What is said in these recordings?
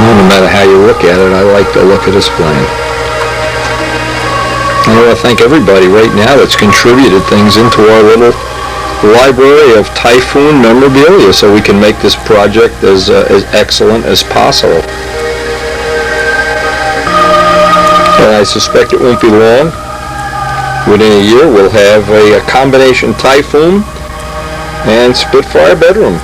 No matter how you look at it, I like the look of this plan. I want to thank everybody right now that's contributed things into our little library of Typhoon memorabilia so we can make this project as excellent as possible. And I suspect it won't be long. Within a year we'll have a combination Typhoon and Spitfire bedroom.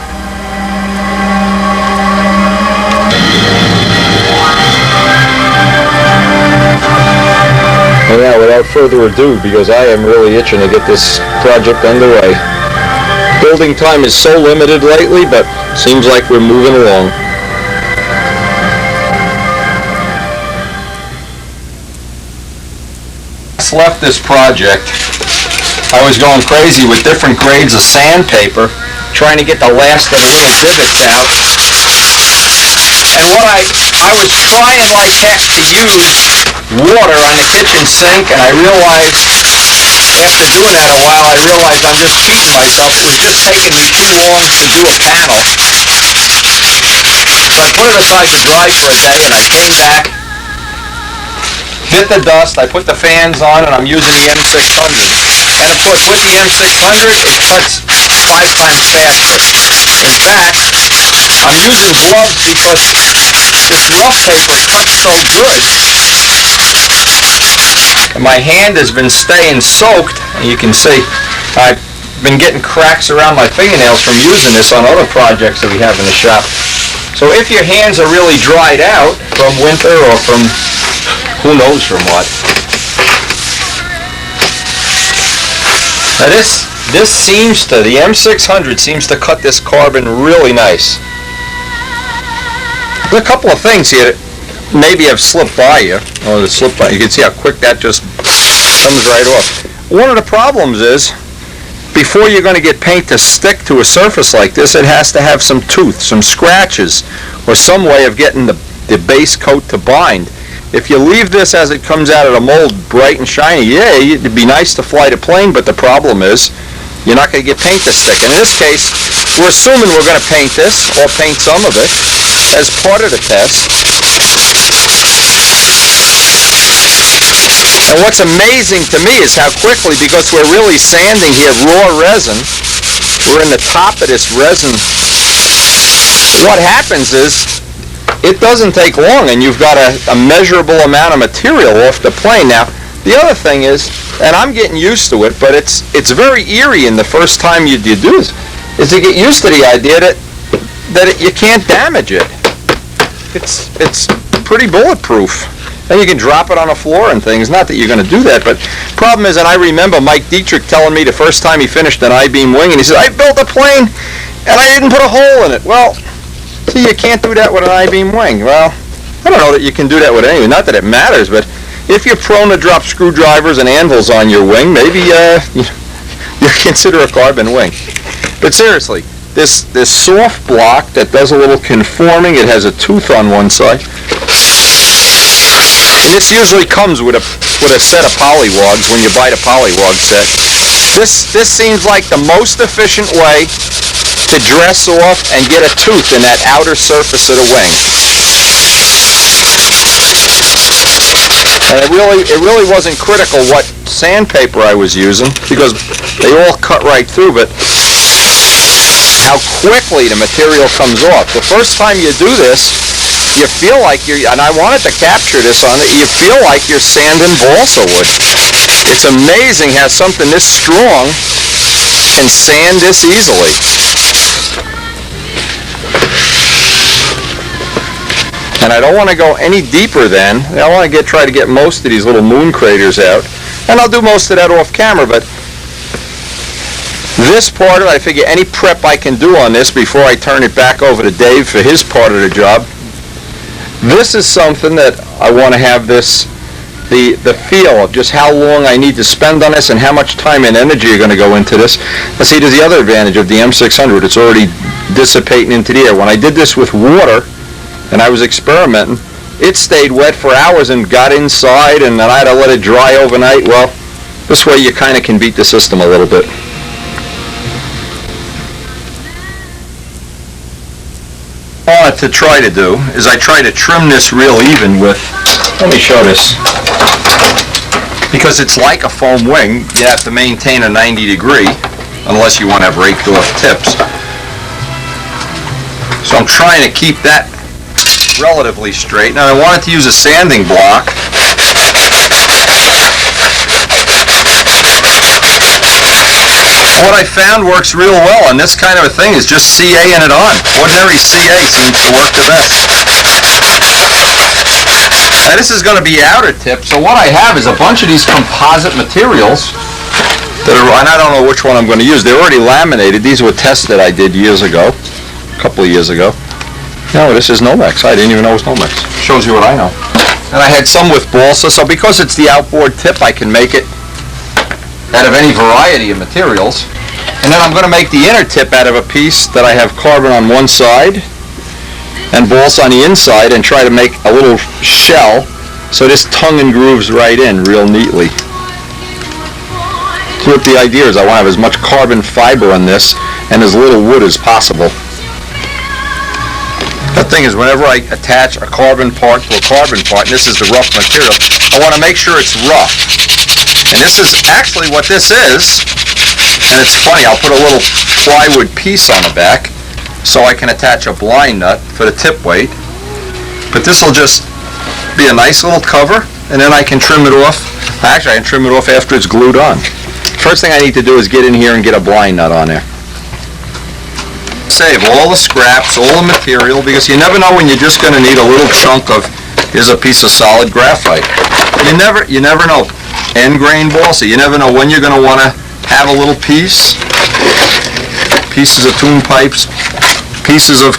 And now, without further ado, because I am really itching to get this project underway. Building time is so limited lately, but seems like we're moving along. Left this project, I was going crazy with different grades of sandpaper, trying to get the last of the little divots out. And what I was trying like heck to use water on the kitchen sink, and I realized, after doing that a while, I realized I'm just cheating myself. It was just taking me too long to do a panel. So I put it aside to dry for a day, and I came back, bit the dust, I put the fans on, and I'm using the M600. And of course, with the M600, it cuts 5 times faster. In fact, I'm using gloves because this rough paper cuts so good. And my hand has been staying soaked, and you can see I've been getting cracks around my fingernails from using this on other projects that we have in the shop. So if your hands are really dried out from winter or from who knows from what. Now this seems to, the M600 seems to cut this carbon really nice. There's a couple of things here that maybe have slipped by you. Oh, slipped by. You can see how quick that just comes right off. One of the problems is, before you're going to get paint to stick to a surface like this, it has to have some tooth, some scratches, or some way of getting the base coat to bind. If you leave this as it comes out of the mold bright and shiny, yeah, it'd be nice to fly the plane, but the problem is you're not going to get paint to stick. And in this case, we're assuming we're going to paint this, or paint some of it, as part of the test. And what's amazing to me is how quickly, because we're really sanding here raw resin, we're in the top of this resin, what happens is, it doesn't take long, and you've got a measurable amount of material off the plane. Now, the other thing is, and I'm getting used to it, but it's very eerie in the first time you do this, is to get used to the idea that you can't damage it. It's pretty bulletproof. And you can drop it on the floor and things. Not that you're going to do that, but problem is, and I remember Mike Dietrich telling me the first time he finished an I-beam wing, and he said, I built a plane, and I didn't put a hole in it. Well, see, you can't do that with an I-beam wing. Well, I don't know that you can do that with anything. Not that it matters, but if you're prone to drop screwdrivers and anvils on your wing, maybe you consider a carbon wing. But seriously, this soft block that does a little conforming, it has a tooth on one side. And this usually comes with a set of polywogs when you buy the polywog set. This seems like the most efficient way to dress off and get a tooth in that outer surface of the wing. And it really wasn't critical what sandpaper I was using, because they all cut right through, but how quickly the material comes off. The first time you do this, you feel like and I wanted to capture this on it, you feel like you're sanding balsa wood. It's amazing how something this strong can sand this easily. And I don't want to go any deeper then. I want to try to get most of these little moon craters out. And I'll do most of that off camera, but this part of it, I figure any prep I can do on this before I turn it back over to Dave for his part of the job. This is something that I want to have the feel of just how long I need to spend on this and how much time and energy are going to go into this. Now see, there's the other advantage of the M600. It's already dissipating into the air. When I did this with water and I was experimenting, it stayed wet for hours and got inside, and then I had to let it dry overnight. Well, this way you kind of can beat the system a little bit. I want to to try to do is I try to trim this real even with, let me show this. Because it's like a foam wing, you have to maintain a 90 degree, unless you want to have raked off tips. So I'm trying to keep that relatively straight. Now I wanted to use a sanding block. What I found works real well on this kind of a thing is just CA-ing it on. Ordinary CA seems to work the best. Now this is going to be outer tip, so what I have is a bunch of these composite materials that are, and I don't know which one I'm going to use. They're already laminated. These were tests that I did years ago, a couple of years ago. No, this is Nomex. I didn't even know it was Nomex. Shows you what I know. And I had some with balsa, so because it's the outboard tip, I can make it out of any variety of materials. And then I'm going to make the inner tip out of a piece that I have carbon on one side and balsa on the inside, and try to make a little shell so this tongue and grooves right in real neatly. So what the idea is, I want to have as much carbon fiber on this and as little wood as possible. The thing is, whenever I attach a carbon part to a carbon part, and this is the rough material, I want to make sure it's rough. And this is actually what this is. And it's funny, I'll put a little plywood piece on the back so I can attach a blind nut for the tip weight. But this will just be a nice little cover, and then I can trim it off. Actually, I can trim it off after it's glued on. First thing I need to do is get in here and get a blind nut on there. Save all the scraps, all the material, because you never know when you're just going to need a little chunk of, here's a piece of solid graphite. You never know. End grain balsa, you never know when you're going to want to have a little piece, pieces of tune pipes, pieces of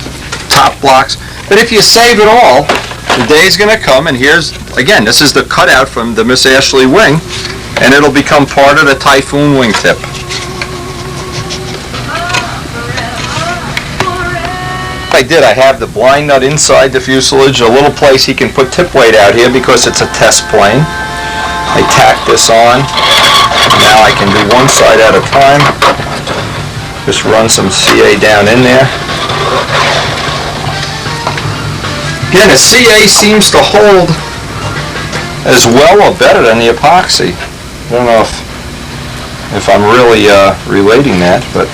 top blocks. But if you save it all, the day's going to come, and here's, again, this is the cutout from the Miss Ashley wing, and it'll become part of the Typhoon wingtip. I have the blind nut inside the fuselage, a little place he can put tip weight out here because it's a test plane. I tack this on. Now I can do one side at a time. Just run some CA down in there. Again, the CA seems to hold as well or better than the epoxy. I don't know if I'm really relating that, but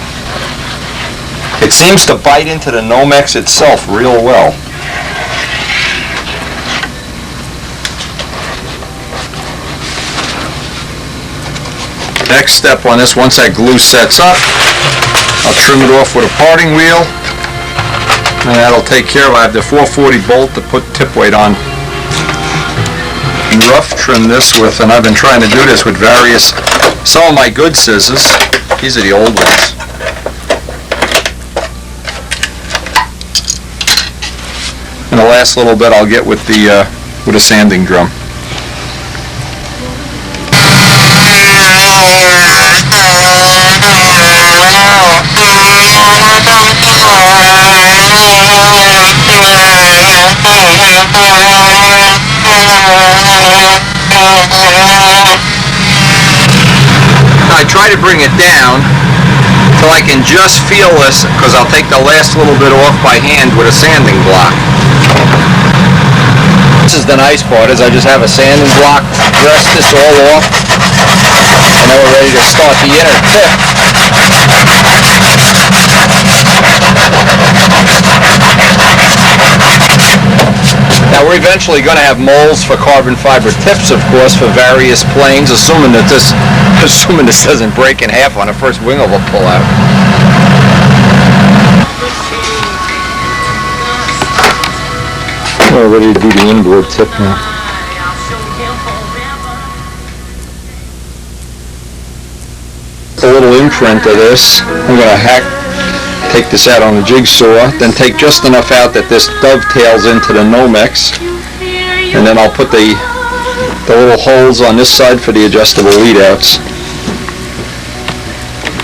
it seems to bite into the Nomex itself real well. Next step on this, once that glue sets up, I'll trim it off with a parting wheel, and that'll take care of it. I have the 440 bolt to put tip weight on. And rough trim this with, and I've been trying to do this with various, some of my good scissors. These are the old ones. And the last little bit I'll get with a sanding drum. I try to bring it down till I can just feel this, because I'll take the last little bit off by hand with a sanding block. This is the nice part, is I just have a sanding block, rest this all off, and then we're ready to start the inner tip. Now we're eventually going to have molds for carbon fiber tips, of course, for various planes, assuming this doesn't break in half on the first wing of a pull out. We're ready to do the inboard tip now. A little imprint of this. I'm going to take this out on the jigsaw, then take just enough out that this dovetails into the Nomex, and then I'll put the little holes on this side for the adjustable lead outs.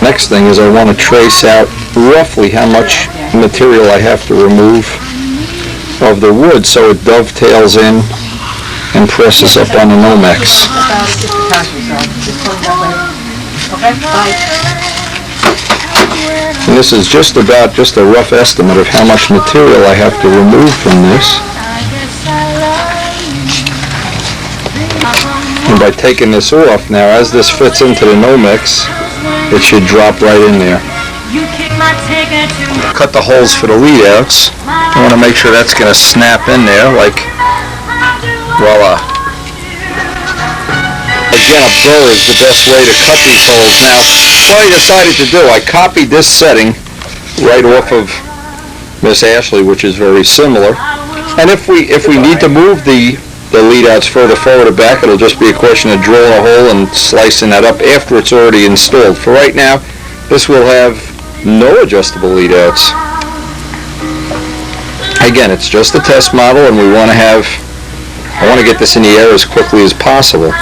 Next thing is I want to trace out roughly how much material I have to remove of the wood so it dovetails in and presses up on the Nomex. And this is just a rough estimate of how much material I have to remove from this. And by taking this off now, as this fits into the no mix, it should drop right in there. Cut the holes for the lead outs. I want to make sure that's going to snap in there like, voila. Again, a burr is the best way to cut these holes. Now, what I decided to do, I copied this setting right off of Miss Ashley, which is very similar. And if we need to move the lead outs further forward or back, it'll just be a question of drilling a hole and slicing that up after it's already installed. For right now, this will have no adjustable lead outs. Again, it's just a test model, and I want to get this in the air as quickly as possible.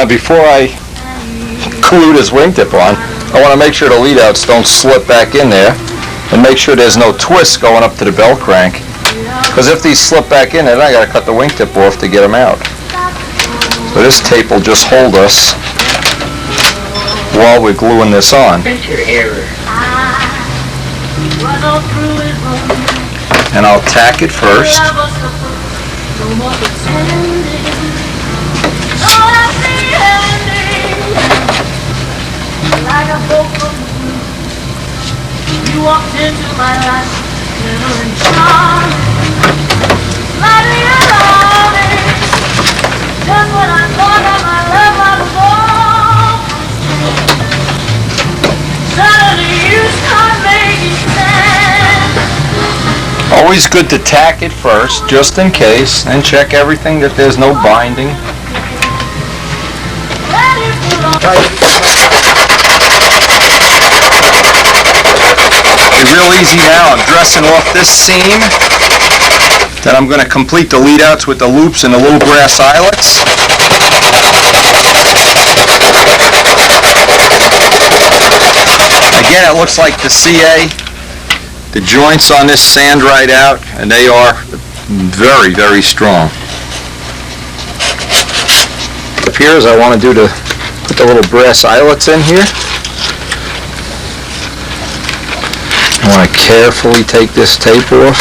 Now, before I glue this wingtip on, I want to make sure the lead outs don't slip back in there, and make sure there's no twist going up to the bell crank. Because if these slip back in, then I got to cut the wingtip off to get them out. So this tape will just hold us while we're gluing this on. And I'll tack it first. You walked into my life, glittering charm, lighting it on me. Just when I thought that my love was all, suddenly you start making sense. Always good to tack it first, just in case, and check everything that there's no binding. Real easy now. I'm dressing off this seam. Then I'm going to complete the lead outs with the loops and the little brass eyelets. Again, it looks like the CA. The joints on this sand right out, and they are very, very strong. It appears I want to put the little brass eyelets in here. I want to carefully take this tape off.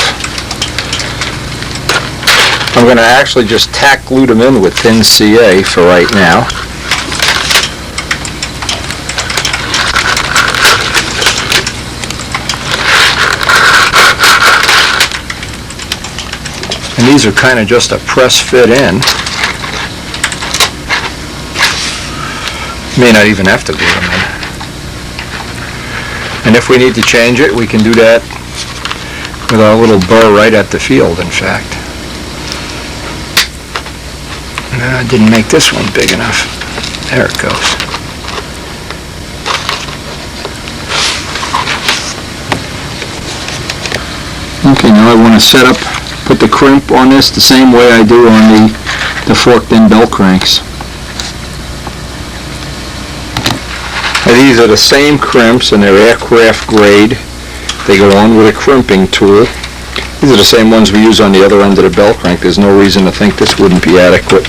I'm going to actually just tack glue them in with thin CA for right now. And these are kind of just a press fit in. May not even have to glue them in. And if we need to change it, we can do that with our little burr right at the field, in fact. I didn't make this one big enough. There it goes. Okay, now I want to put the crimp on this the same way I do on the forked-in bell cranks. These are the same crimps, and they're aircraft grade. They go on with a crimping tool. These are the same ones we use on the other end of the bell crank. There's no reason to think this wouldn't be adequate.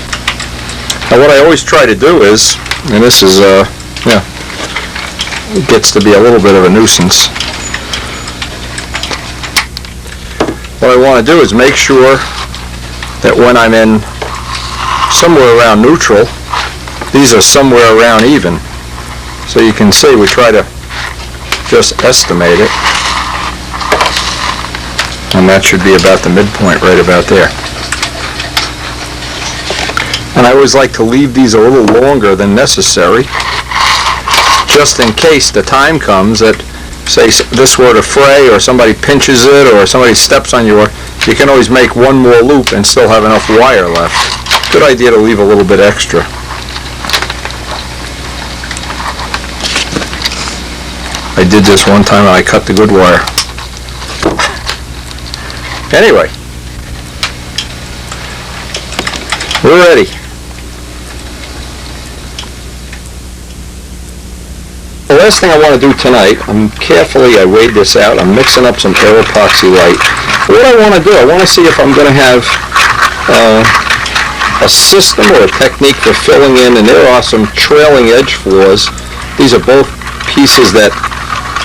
Now what I always try to do is, and this is, it gets to be a little bit of a nuisance. What I want to do is make sure that when I'm in somewhere around neutral, these are somewhere around even. So you can see we try to just estimate it, and that should be about the midpoint right about there. And I always like to leave these a little longer than necessary, just in case the time comes that, say, this were to fray, or somebody pinches it, or somebody steps on you can always make one more loop and still have enough wire left. Good idea to leave a little bit extra. I did this one time and I cut the good wire. Anyway, we're ready. The last thing I want to do tonight, I weighed this out, I'm mixing up some air epoxy light. What I want to do, I want to see if I'm going to have a system or a technique for filling in, and there are some trailing edge floors. These are both pieces that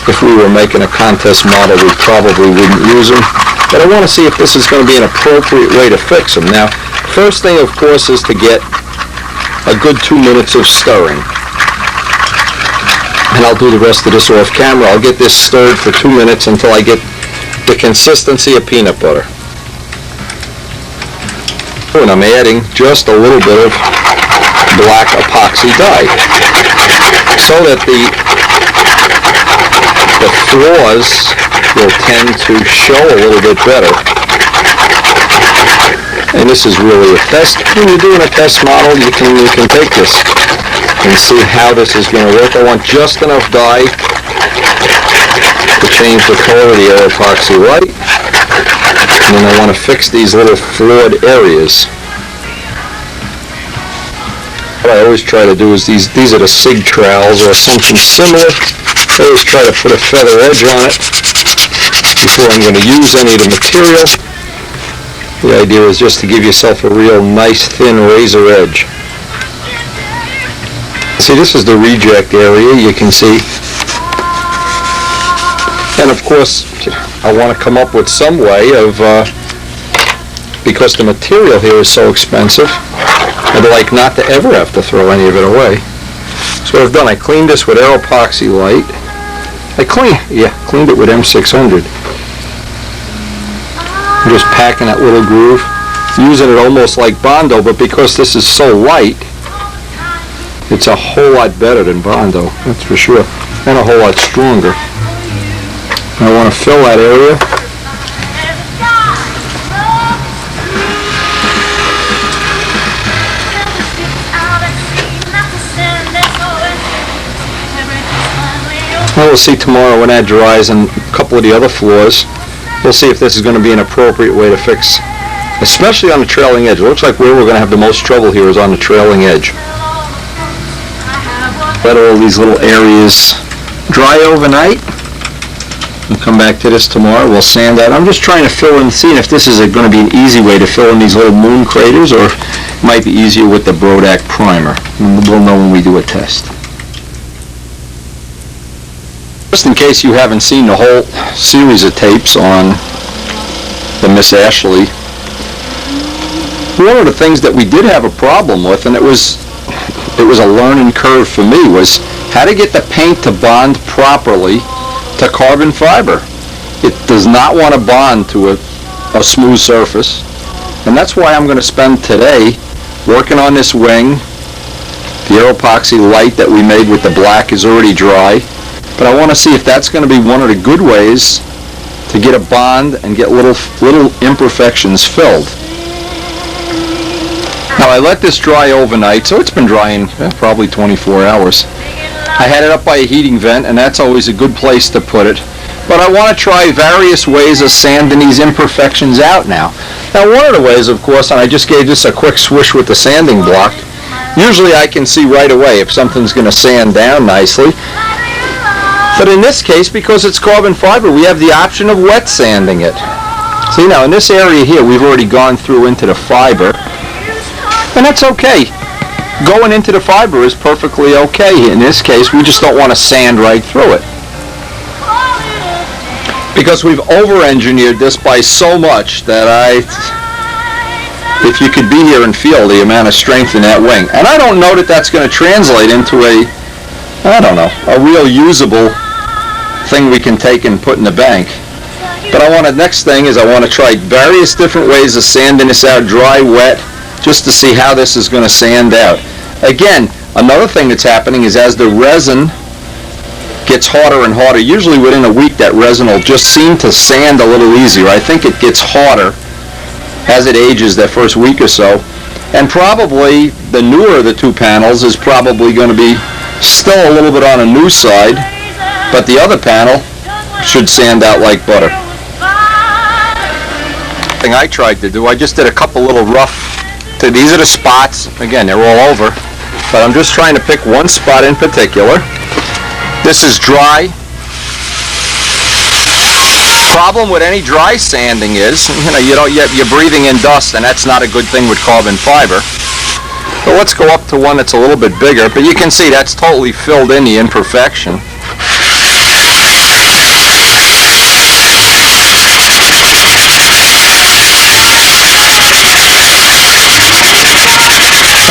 if we were making a contest model, we probably wouldn't use them. But I want to see if this is going to be an appropriate way to fix them. Now, first thing, of course, is to get a good 2 minutes of stirring. And I'll do the rest of this off camera. I'll get this stirred for 2 minutes until I get the consistency of peanut butter. And I'm adding just a little bit of black epoxy dye so that the flaws will tend to show a little bit better. And this is really a test. When you're doing a test model, you can take this and see how this is going to work. I want just enough dye to change the color of the air epoxy light. And then I want to fix these little flawed areas. What I always try to do is these are the SIG trowels or something similar. I always try to put a feather edge on it before I'm going to use any of the material. The idea is just to give yourself a real nice thin razor edge. See, this is the reject area, you can see. And of course, I want to come up with some way of, because the material here is so expensive, I'd like not to ever have to throw any of it away. So what I've done, I cleaned this with air epoxy light. I cleaned it with M600. I'm just packing that little groove, using it almost like Bondo, but because this is so light, it's a whole lot better than Bondo, that's for sure, and a whole lot stronger. And I want to fill that area. Well, we'll see tomorrow when that dries and a couple of the other floors. We'll see if this is going to be an appropriate way to fix, especially on the trailing edge. It looks like where we're going to have the most trouble here is on the trailing edge. Let all these little areas dry overnight. We'll come back to this tomorrow. We'll sand that. I'm just trying to fill in, seeing if this is going to be an easy way to fill in these little moon craters, or it might be easier with the Brodak primer. We'll know when we do a test. Just in case you haven't seen the whole series of tapes on the Miss Ashley, one of the things that we did have a problem with, and it was a learning curve for me, was how to get the paint to bond properly to carbon fiber. It does not want to bond to a smooth surface, and that's why I'm going to spend today working on this wing. The air epoxy light that we made with the black is already dry. But I want to see if that's going to be one of the good ways to get a bond and get little imperfections filled. Now I let this dry overnight, so it's been drying probably 24 hours. I had it up by a heating vent, and that's always a good place to put it. But I want to try various ways of sanding these imperfections out now. Now one of the ways, of course, and I just gave this a quick swish with the sanding block, usually I can see right away if something's going to sand down nicely. But in this case, because it's carbon fiber, we have the option of wet sanding it. See, now in this area here, we've already gone through into the fiber, and that's okay. Going into the fiber is perfectly okay. In this case, we just don't want to sand right through it, because we've over-engineered this by so much that if you could be here and feel the amount of strength in that wing. And I don't know that that's going to translate into a real usable thing we can take and put in the bank. But next thing is I want to try various different ways of sanding this out, dry, wet, just to see how this is going to sand out. Again, another thing that's happening is as the resin gets harder and harder, usually within a week that resin will just seem to sand a little easier. I think it gets harder as it ages that first week or so. And probably the newer of the two panels is probably going to be still a little bit on a new side, but the other panel should sand out like butter. Thing I tried to do, I just did a couple little rough, these are the spots, again they're all over, but I'm just trying to pick one spot in particular. This is dry. Problem with any dry sanding is, you're breathing in dust, and that's not a good thing with carbon fiber. So let's go up to one that's a little bit bigger, but you can see that's totally filled in the imperfection.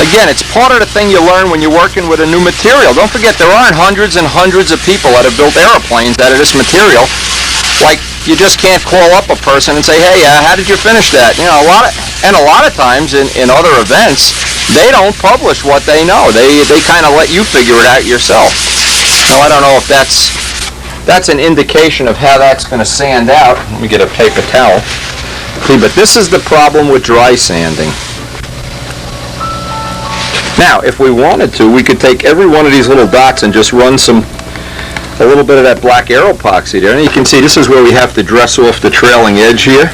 Again, it's part of the thing you learn when you're working with a new material. Don't forget, there aren't hundreds and hundreds of people that have built airplanes out of this material. Like, you just can't call up a person and say, hey, how did you finish that? You know, a lot of times in other events, they don't publish what they know. They kind of let you figure it out yourself. Now, I don't know if that's an indication of how that's going to sand out. Let me get a paper towel. See, but this is the problem with dry sanding. Now, if we wanted to, we could take every one of these little dots and just run a little bit of that black air epoxy there. And you can see this is where we have to dress off the trailing edge here.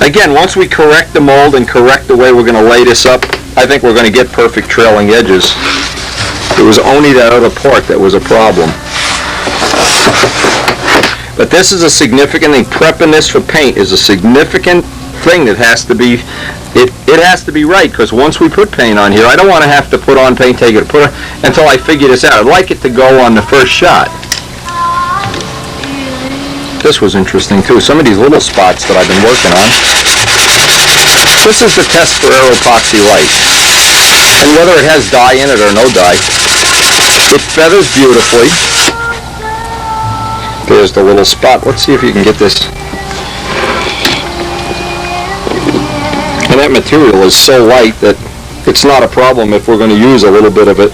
Again, once we correct the mold and correct the way we're going to lay this up, I think we're going to get perfect trailing edges. It was only that other part that was a problem. But this is a significant thing. Prepping this for paint is a significant thing that has to be, it has to be right, because once we put paint on here, I don't want to have to put on paint, take it, put on, until I figure this out. I'd like it to go on the first shot. This was interesting too. Some of these little spots that I've been working on. This is the test for air epoxy light. And whether it has dye in it or no dye, it feathers beautifully. There's the little spot. Let's see if you can get this. And that material is so light that it's not a problem if we're going to use a little bit of it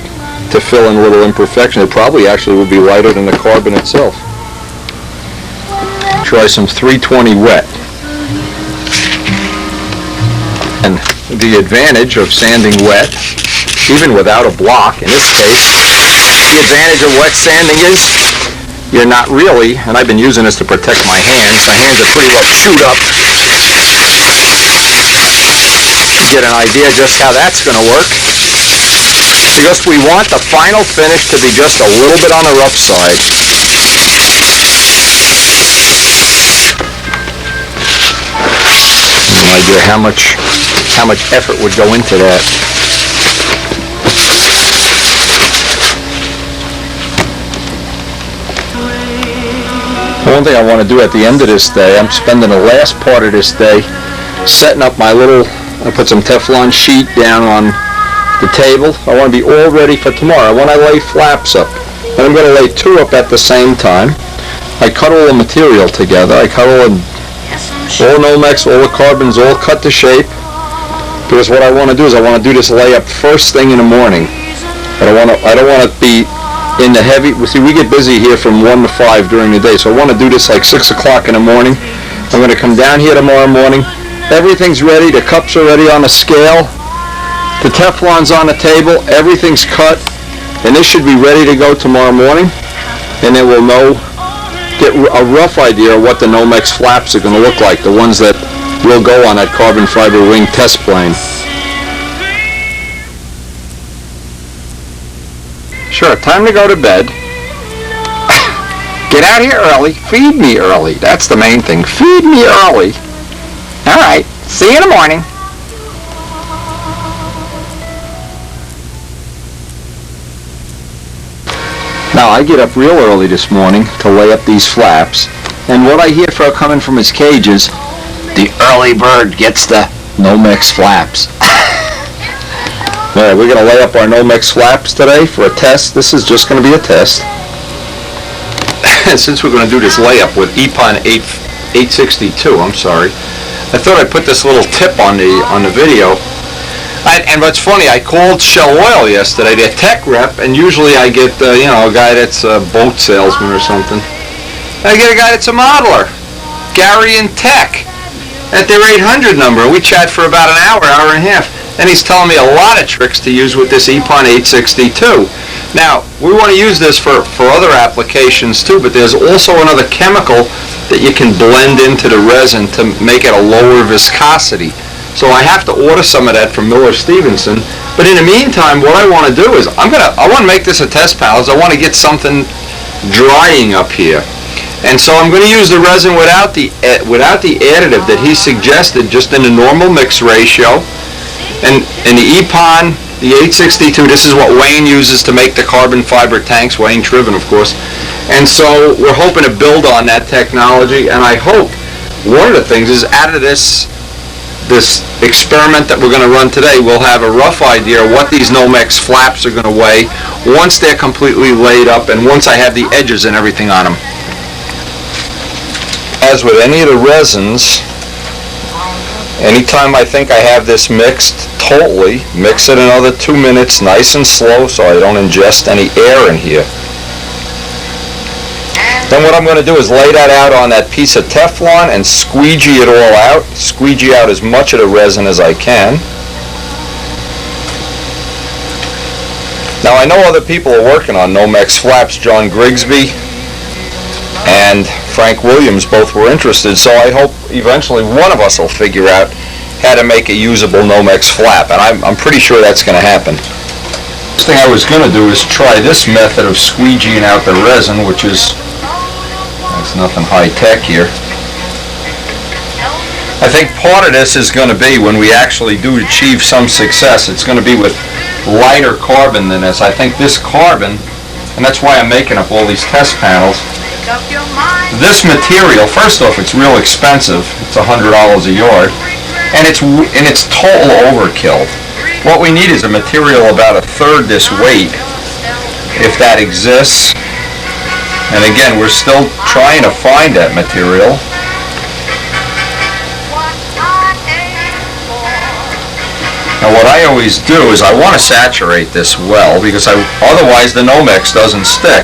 to fill in little imperfections. It probably actually would be lighter than the carbon itself. Try some 320 wet. And the advantage of sanding wet, even without a block in this case, the advantage of wet sanding is you're not really, and I've been using this to protect my hands are pretty well chewed up. Get an idea just how that's going to work, because we want the final finish to be just a little bit on the rough side. No idea how much effort would go into that. One thing I want to do at the end of this day, I'm spending the last part of this day setting up my little, I put some Teflon sheet down on the table. I want to be all ready for tomorrow. When I lay flaps up, and I'm going to lay two up at the same time. I cut all the material together. I cut all Nomex, all the carbons, all cut to shape. Because what I want to do is I want to do this layup first thing in the morning. I don't want to be in the heavy. See, we get busy here from 1 to 5 during the day, so I want to do this like 6 o'clock in the morning. I'm going to come down here tomorrow morning. Everything's ready. The cups are ready on the scale. The Teflon's on the table. Everything's cut, and this should be ready to go tomorrow morning. And then we'll get a rough idea of what the Nomex flaps are going to look like, the ones that will go on that carbon fiber wing test plane. Sure, time to go to bed. Get out here early. Feed me early. That's the main thing. Feed me early. All right. See you in the morning. Now, I get up real early this morning to lay up these flaps, and what I hear coming from his cage is, the early bird gets the Nomex flaps. All right, we're going to lay up our Nomex flaps today for a test. This is just going to be a test. Since we're going to do this layup with EPON 862, I'm sorry, I thought I'd put this little tip on the video. And what's funny, I called Shell Oil yesterday, their tech rep, and usually I get a guy that's a boat salesman or something. And I get a guy that's a modeler, Gary in Tech, at their 800 number. We chat for about an hour and a half, and he's telling me a lot of tricks to use with this EPON 862. Now, we want to use this for other applications too, but there's also another chemical that you can blend into the resin to make it a lower viscosity. So I have to order some of that from Miller Stevenson. But in the meantime, what I want to do is I want to make this a test palette. I want to get something drying up here. And so I'm going to use the resin without the additive that he suggested, just in the normal mix ratio. And the EPON, the 862, this is what Wayne uses to make the carbon fiber tanks, Wayne Triven, of course. And so we're hoping to build on that technology, and I hope one of the things is out of this this experiment that we're going to run today, we'll have a rough idea of what these Nomex flaps are going to weigh once they're completely laid up and once I have the edges and everything on them. As with any of the resins, anytime I think I have this mixed totally, mix it another 2 minutes nice and slow so I don't ingest any air in here. Then what I'm going to do is lay that out on that piece of Teflon and squeegee it all out. Squeegee out as much of the resin as I can. Now I know other people are working on Nomex flaps. John Grigsby and Frank Williams both were interested, so I hope eventually one of us will figure out how to make a usable Nomex flap, and I'm pretty sure that's going to happen. The thing I was going to do is try this method of squeegeeing out the resin, which is nothing high-tech here. I think part of this is going to be, when we actually do achieve some success, it's going to be with lighter carbon than this. I think this carbon, and that's why I'm making up all these test panels, this material, first off, it's real expensive. It's $100 a yard, and it's total overkill. What we need is a material about a third this weight, if that exists. And again, we're still trying to find that material. Now what I always do is I want to saturate this well, because otherwise the Nomex doesn't stick.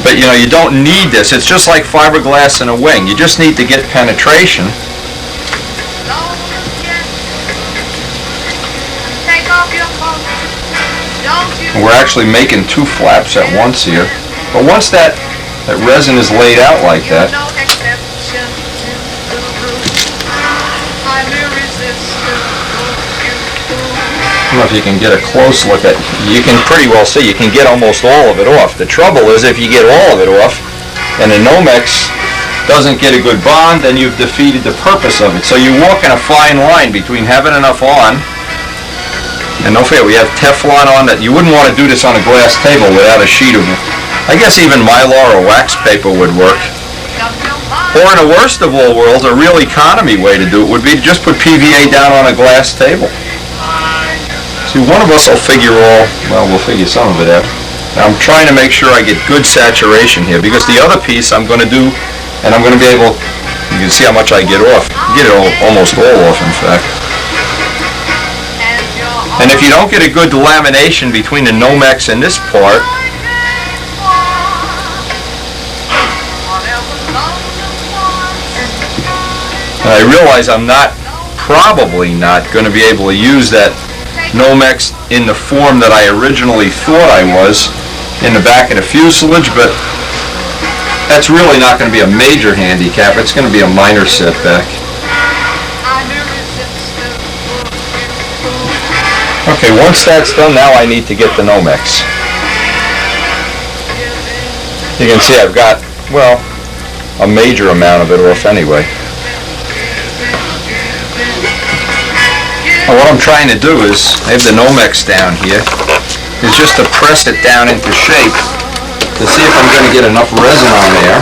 But you know, you don't need this. It's just like fiberglass in a wing. You just need to get penetration. And we're actually making two flaps at once here. But once that resin is laid out like that, I don't know if you can get a close look at it. You can pretty well see, you can get almost all of it off. The trouble is, if you get all of it off and the Nomex doesn't get a good bond, then you've defeated the purpose of it. So you're walking a fine line between having enough on, and don't forget, we have Teflon on that. You wouldn't want to do this on a glass table without a sheet of, I guess even Mylar or wax paper would work. Or in a worst of all worlds, a real economy way to do it would be to just put PVA down on a glass table. See, one of us will figure we'll figure some of it out. Now I'm trying to make sure I get good saturation here, because the other piece I'm going to do, and I'm going to be able, you can see how much I get off. Get it almost all off, in fact. And if you don't get a good lamination between the Nomex and this part, and I realize I'm probably not going to be able to use that Nomex in the form that I originally thought I was in the back of the fuselage, but that's really not going to be a major handicap. It's going to be a minor setback. Okay, once that's done, now I need to get the Nomex. You can see I've got, well, a major amount of it off anyway. Well, what I'm trying to do is, I have the Nomex down here, is just to press it down into shape to see if I'm going to get enough resin on there.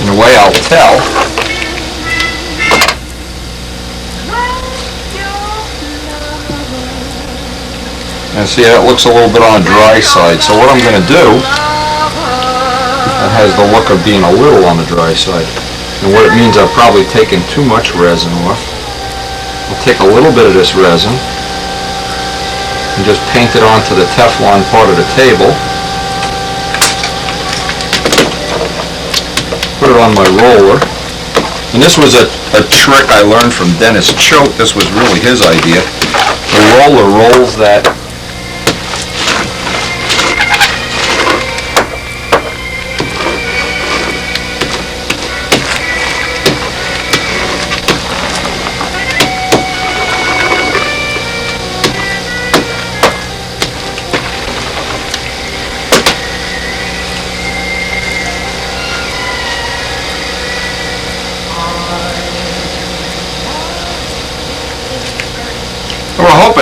In a way I'll tell. And see, it looks a little bit on the dry side. So what I'm going to do, that has the look of being a little on the dry side. And what it means, I've probably taken too much resin off. I'll take a little bit of this resin and just paint it onto the Teflon part of the table. Put it on my roller. And this was a trick I learned from Dennis Choate. This was really his idea. The roller rolls that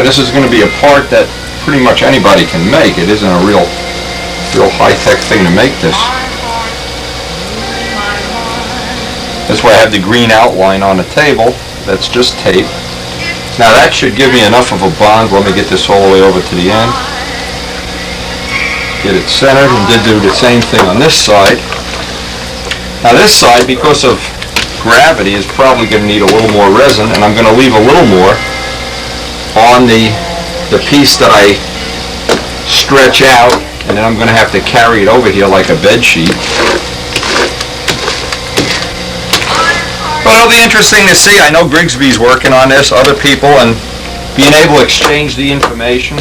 this is going to be a part that pretty much anybody can make. It isn't a real high-tech thing to make this. That's why I have the green outline on the table. That's just tape. Now that should give me enough of a bond. Let me get this all the way over to the end. Get it centered, and then do the same thing on this side. Now this side, because of gravity, is probably going to need a little more resin, and I'm going to leave a little more on the piece that I stretch out, and then I'm going to have to carry it over here like a bed sheet. But it'll be interesting to see. I know Grigsby's working on this, other people, and being able to exchange the information.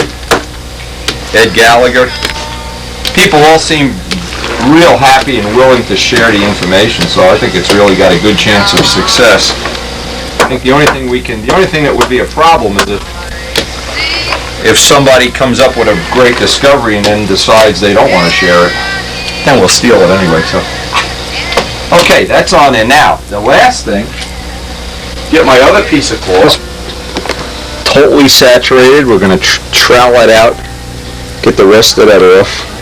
Ed Gallagher. People all seem real happy and willing to share the information, so I think it's really got a good chance of success. I think the only thing that would be a problem is if somebody comes up with a great discovery and then decides they don't want to share it, then we'll steal it anyway. So, okay, that's on there. Now, the last thing, get my other piece of cloth, totally saturated. We're going to trowel it out, get the rest of that off.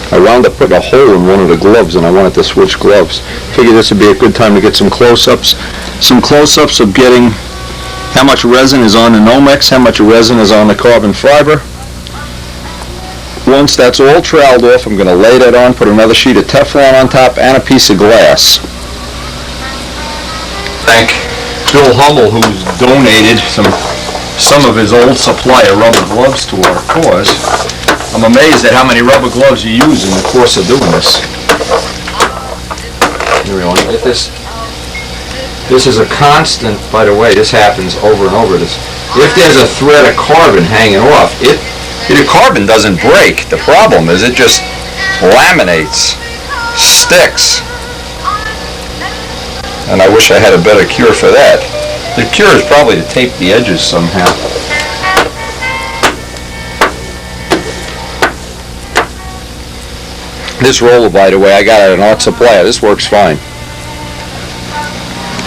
I wound up putting a hole in one of the gloves, and I wanted to switch gloves. Figured this would be a good time to get some close-ups. Some close-ups of getting how much resin is on the Nomex, how much resin is on the carbon fiber. Once that's all troweled off, I'm going to lay that on, put another sheet of Teflon on top, and a piece of glass. Thank Bill Hummel, who's donated some of his old supply of rubber gloves to our cause. I'm amazed at how many rubber gloves you use in the course of doing this. Here we go. Get this. This is a constant, by the way, this happens over and over. If there's a thread of carbon hanging off, the carbon doesn't break. The problem is it just laminates, sticks. And I wish I had a better cure for that. The cure is probably to tape the edges somehow. This roller, by the way, I got at an art supplier. This works fine.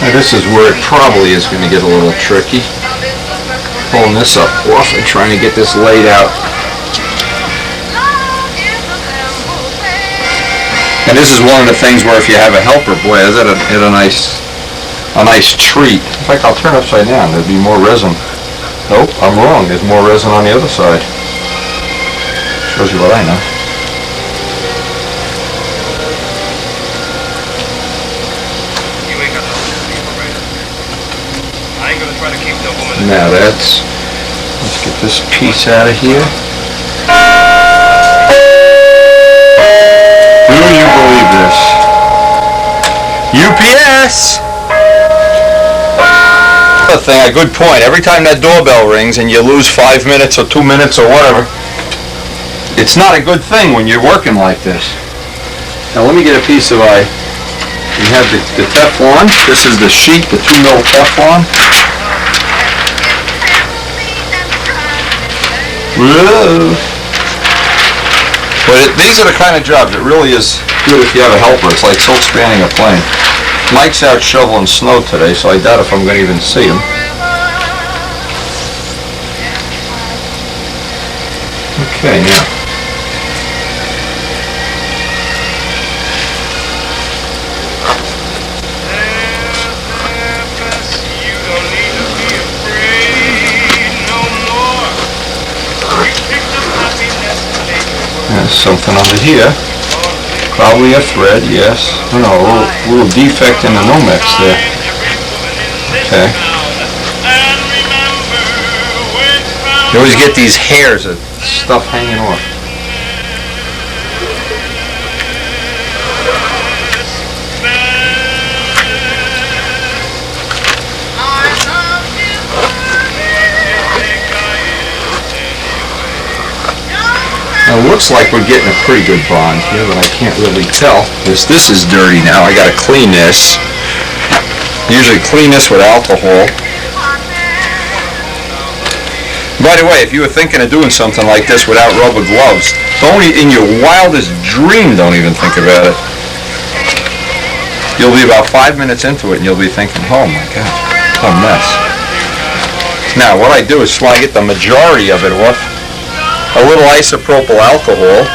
Now, this is where it probably is going to get a little tricky. Pulling this up off and trying to get this laid out. And this is one of the things where if you have a helper, boy, is it a nice treat. In fact, I'll turn upside down. There'd be more resin. Nope, I'm wrong. There's more resin on the other side. Shows you what I know. Now let's get this piece out of here. Do you believe this? UPS! Another thing, a good point. Every time that doorbell rings and you lose 5 minutes or 2 minutes or whatever, it's not a good thing when you're working like this. Now let me get a piece of we have the Teflon. This is the sheet, the 2 mil Teflon. Whoa. But these are the kind of jobs, it really is good if you have a helper. It's like silk spanning a plane. Mike's out shoveling snow today, so I doubt if I'm going to even see him. Okay, now. There's something under here. Probably a thread, yes. Oh no, a little defect in the Nomex there. Okay. You always get these hairs of stuff hanging off. Now, it looks like we're getting a pretty good bond here, but I can't really tell. This is dirty now. I gotta clean this. Usually clean this with alcohol. By the way, if you were thinking of doing something like this without rubber gloves, in your wildest dream, don't even think about it. You'll be about 5 minutes into it and you'll be thinking, oh my God, what a mess. Now, what I do is when I get the majority of it off, a little isopropyl alcohol.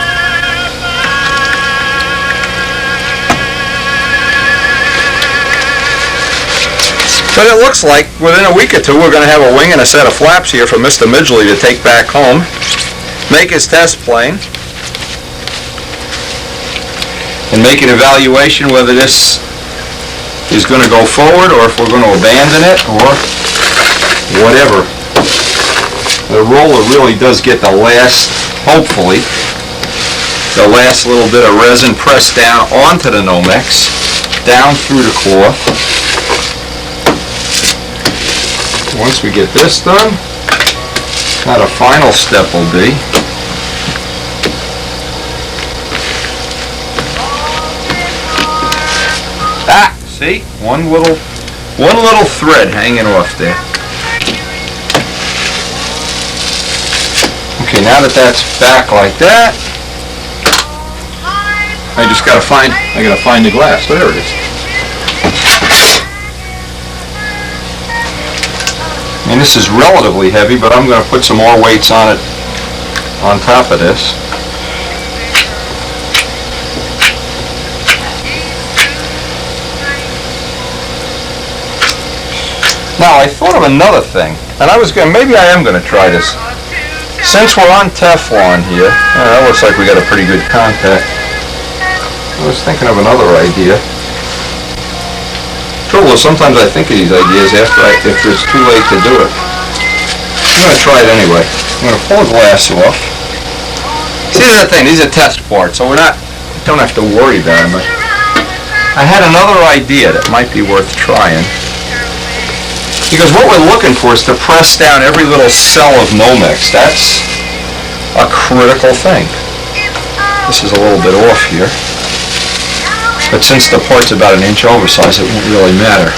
But it looks like within a week or two we're going to have a wing and a set of flaps here for Mr. Midgley to take back home, make his test plane, and make an evaluation whether this is going to go forward or if we're going to abandon it or whatever. The roller really does get the last, hopefully, the last little bit of resin pressed down onto the Nomex, down through the cloth. Once we get this done, now the final step will be see, one little thread hanging off there. Okay, now that that's back like that, I gotta find the glass. There it is. And this is relatively heavy, but I'm gonna put some more weights on it on top of this. Now, I thought of another thing, and maybe I am going to try this. Since we're on Teflon here, that looks like we got a pretty good contact. I was thinking of another idea. Trouble is, sometimes I think of these ideas if it's too late to do it. I'm going to try it anyway. I'm going to pull the glass off. See, this is the thing, these are test parts, so don't have to worry very much. I had another idea that might be worth trying. Because what we're looking for is to press down every little cell of Nomex. That's a critical thing. This is a little bit off here. But since the part's about an inch oversized, it won't really matter.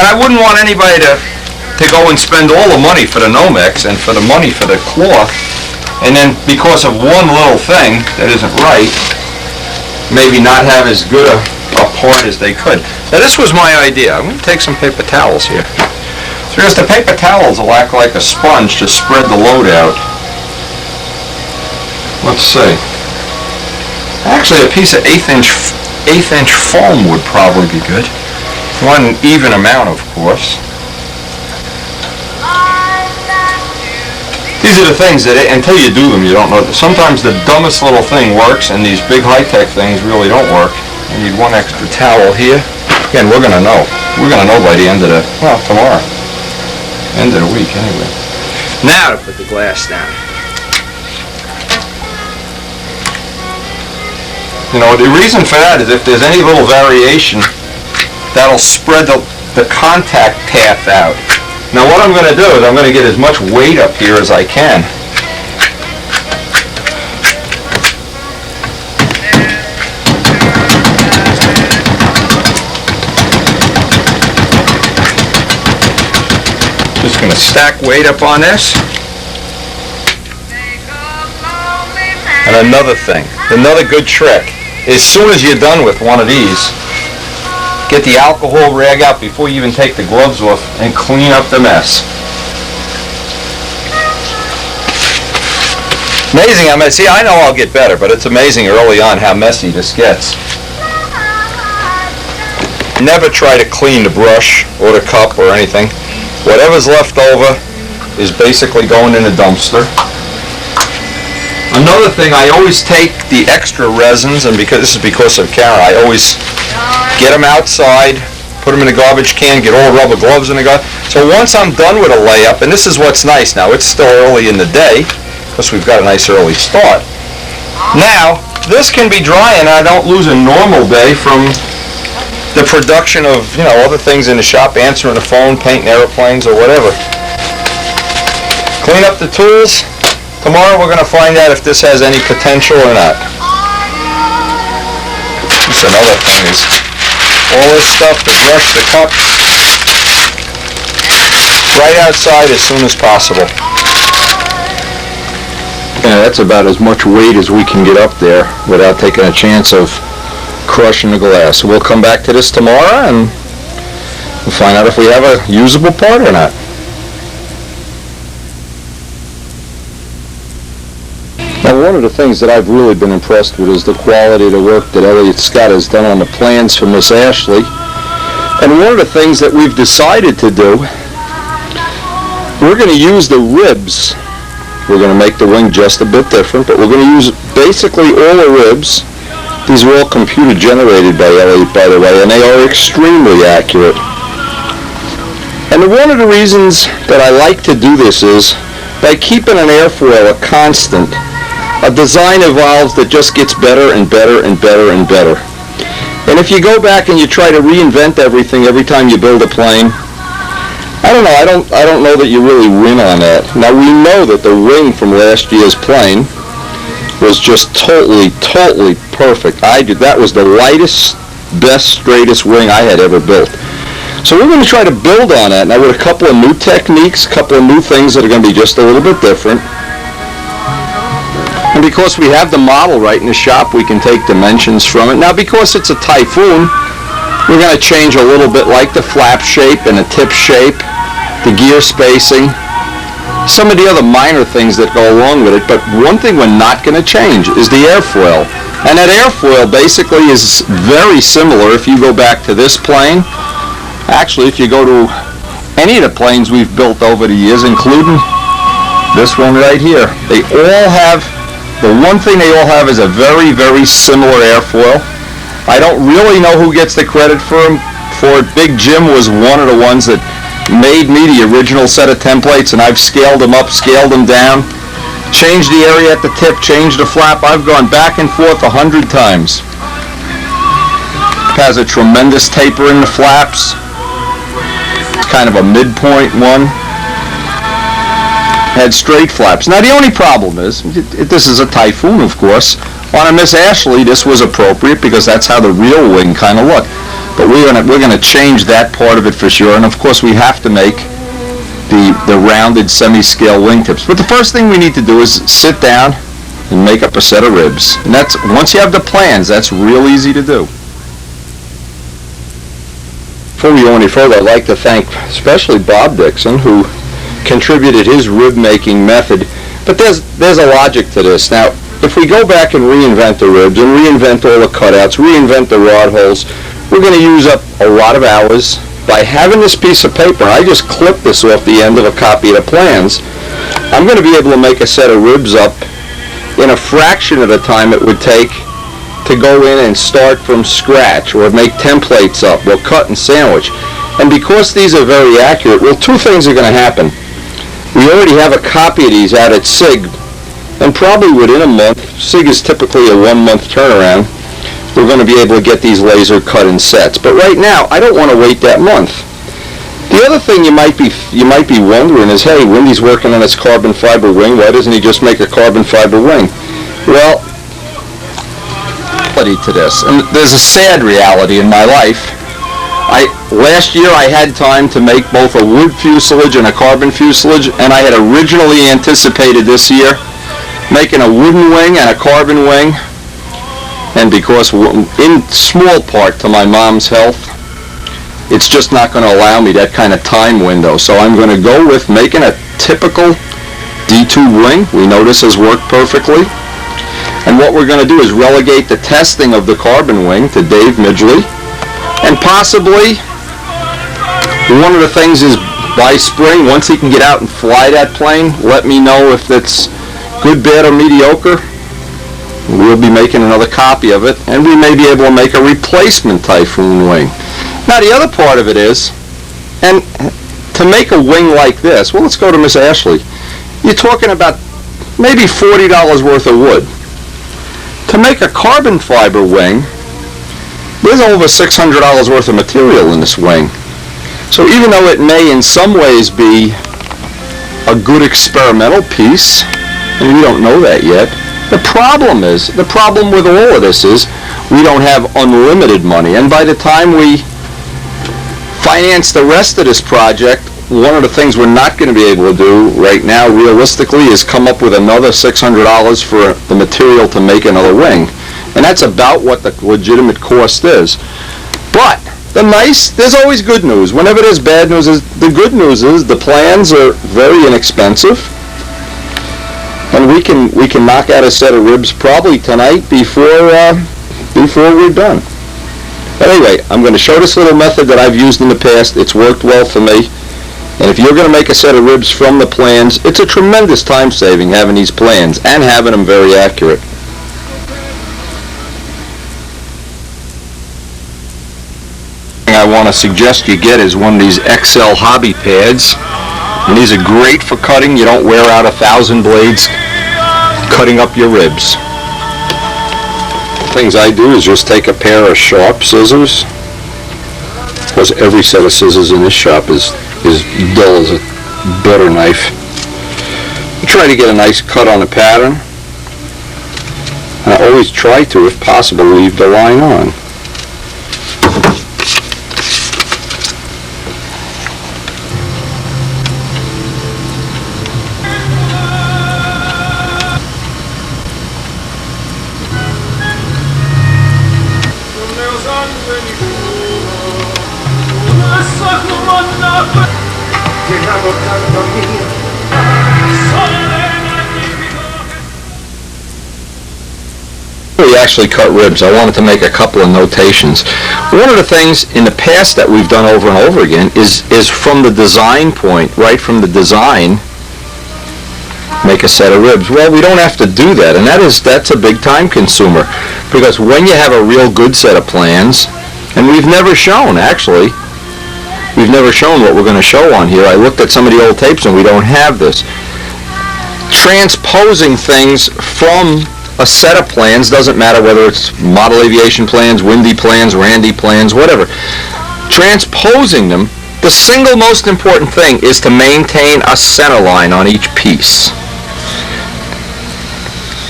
And I wouldn't want anybody to go and spend all the money for the Nomex and for the money for the cloth, and then because of one little thing that isn't right, maybe not have as good a part as they could. Now this was my idea. I'm going to take some paper towels here. Because the paper towels will act like a sponge to spread the load out. Let's see. Actually, a piece of eighth inch foam would probably be good. One even amount, of course. These are the things that, until you do them, you don't know. Sometimes the dumbest little thing works, and these big high-tech things really don't work. I need one extra towel here. Again, we're going to know. We're going to know by the end of tomorrow. End of the week, anyway. Now to put the glass down. You know, the reason for that is if there's any little variation, that'll spread the contact path out. Now what I'm going to do is I'm going to get as much weight up here as I can. Just going to stack weight up on this. And another thing, another good trick, as soon as you're done with one of these, get the alcohol rag out before you even take the gloves off and clean up the mess. Amazing how messy. See, I know I'll get better, but it's amazing early on how messy this gets. Never try to clean the brush or the cup or anything. Whatever's left over is basically going in a dumpster. Another thing, I always take the extra resins, and this is because of Karen, I always get them outside, put them in a garbage can, get all rubber gloves in the garbage. So once I'm done with a layup, and this is what's nice now, it's still early in the day, because we've got a nice early start. Now, this can be dry and I don't lose a normal day from the production of, other things in the shop, answering the phone, painting airplanes, or whatever. Clean up the tools. Tomorrow we're going to find out if this has any potential or not. That's another thing is all this stuff, the brush, the cup, right outside as soon as possible. Yeah, that's about as much weight as we can get up there without taking a chance of crushing the glass. We'll come back to this tomorrow and we'll find out if we have a usable part or not. Now, one of the things that I've really been impressed with is the quality of the work that Elliot Scott has done on the plans for Miss Ashley. And one of the things that we've decided to do, we're going to use the ribs. We're going to make the wing just a bit different, but we're going to use basically all the ribs. These are all computer generated by Elliot, by the way, and they are extremely accurate. And one of the reasons that I like to do this is by keeping an airfoil a constant, a design evolves that just gets better and better and better and better. And if you go back and you try to reinvent everything every time you build a plane, I don't know that you really win on that. Now we know that the wing from last year's plane was just totally perfect. That was the lightest, best, straightest wing I had ever built. So we're going to try to build on that now with a couple of new techniques, a couple of new things that are going to be just a little bit different. And because we have the model right in the shop, we can take dimensions from it. Now because it's a Typhoon, we're going to change a little bit, like the flap shape and the tip shape, the gear spacing, some of the other minor things that go along with it. But one thing we're not going to change is the airfoil. And that airfoil basically is very similar if you go back to this plane. Actually, if you go to any of the planes we've built over the years, including this one right here, they all have, the one thing they all have is a very similar airfoil. I don't really know who gets the credit for it. Big Jim was one of the ones that made me the original set of templates, and I've scaled them up, scaled them down, changed the area at the tip, changed the flap. I've gone back and forth 100 times. It has a tremendous taper in the flaps. It's kind of a midpoint one. Had straight flaps. Now the only problem is, this is a Typhoon, of course. On a Miss Ashley, this was appropriate because that's how the real wing kind of looked. But we're gonna change that part of it for sure. And of course, we have to make the rounded semi-scale wingtips. But the first thing we need to do is sit down and make up a set of ribs. And that's, once you have the plans, that's real easy to do. Before we go any further, I'd like to thank especially Bob Dixon, who contributed his rib making method. But there's a logic to this. Now, if we go back and reinvent the ribs and reinvent all the cutouts, reinvent the rod holes, we're going to use up a lot of hours. By having this piece of paper, I just clipped this off the end of a copy of the plans, I'm going to be able to make a set of ribs up in a fraction of the time it would take to go in and start from scratch or make templates up or cut and sandwich. And because these are very accurate, well, two things are going to happen. We already have a copy of these out at SIG, and probably within a month, SIG is typically a 1 month turnaround, we're going to be able to get these laser cut in sets. But right now, I don't want to wait that month. The other thing you might be wondering is, hey, Wendy's working on his carbon fiber wing. Why doesn't he just make a carbon fiber wing? Well, to this, and there's a sad reality in my life. Last year I had time to make both a wood fuselage and a carbon fuselage, and I had originally anticipated this year making a wooden wing and a carbon wing. And because in small part to my mom's health, it's just not going to allow me that kind of time window. So I'm going to go with making a typical D2 wing. We know this has worked perfectly. And what we're going to do is relegate the testing of the carbon wing to Dave Midgley. And possibly, one of the things is by spring, once he can get out and fly that plane, let me know if it's good, bad, or mediocre. We'll be making another copy of it, and we may be able to make a replacement Typhoon wing. Now the other part of it is, and to make a wing like this, well, let's go to Miss Ashley. You're talking about maybe $40 worth of wood. To make a carbon fiber wing, there's over $600 worth of material in this wing. So even though it may in some ways be a good experimental piece, and we don't know that yet, the problem with all of this is we don't have unlimited money. And by the time we finance the rest of this project, one of the things we're not going to be able to do right now, realistically, is come up with another $600 for the material to make another wing. And that's about what the legitimate cost is. But there's always good news. Whenever there's bad news, the good news is the plans are very inexpensive. And we can knock out a set of ribs probably tonight before we're done. But anyway, I'm going to show this little method that I've used in the past. It's worked well for me. And if you're going to make a set of ribs from the plans, it's a tremendous time saving having these plans and having them very accurate. I want to suggest you get is one of these XL hobby pads, and these are great for cutting. You don't wear out 1,000 blades cutting up your ribs. Things I do is just take a pair of sharp scissors. Of course, every set of scissors in this shop is dull as a butter knife. Try to get a nice cut on the pattern, and I always try to, if possible, leave the line on. We actually cut ribs. I wanted to make a couple of notations. One of the things in the past that we've done over and over again is from the design point, right from the design, make a set of ribs. Well, we don't have to do that, and that's a big time consumer, because when you have a real good set of plans, and we've never shown what we're going to show on here. I looked at some of the old tapes and we don't have this. Transposing things from a set of plans, doesn't matter whether it's model aviation plans, windy plans, Randy plans, whatever. Transposing them, the single most important thing is to maintain a center line on each piece.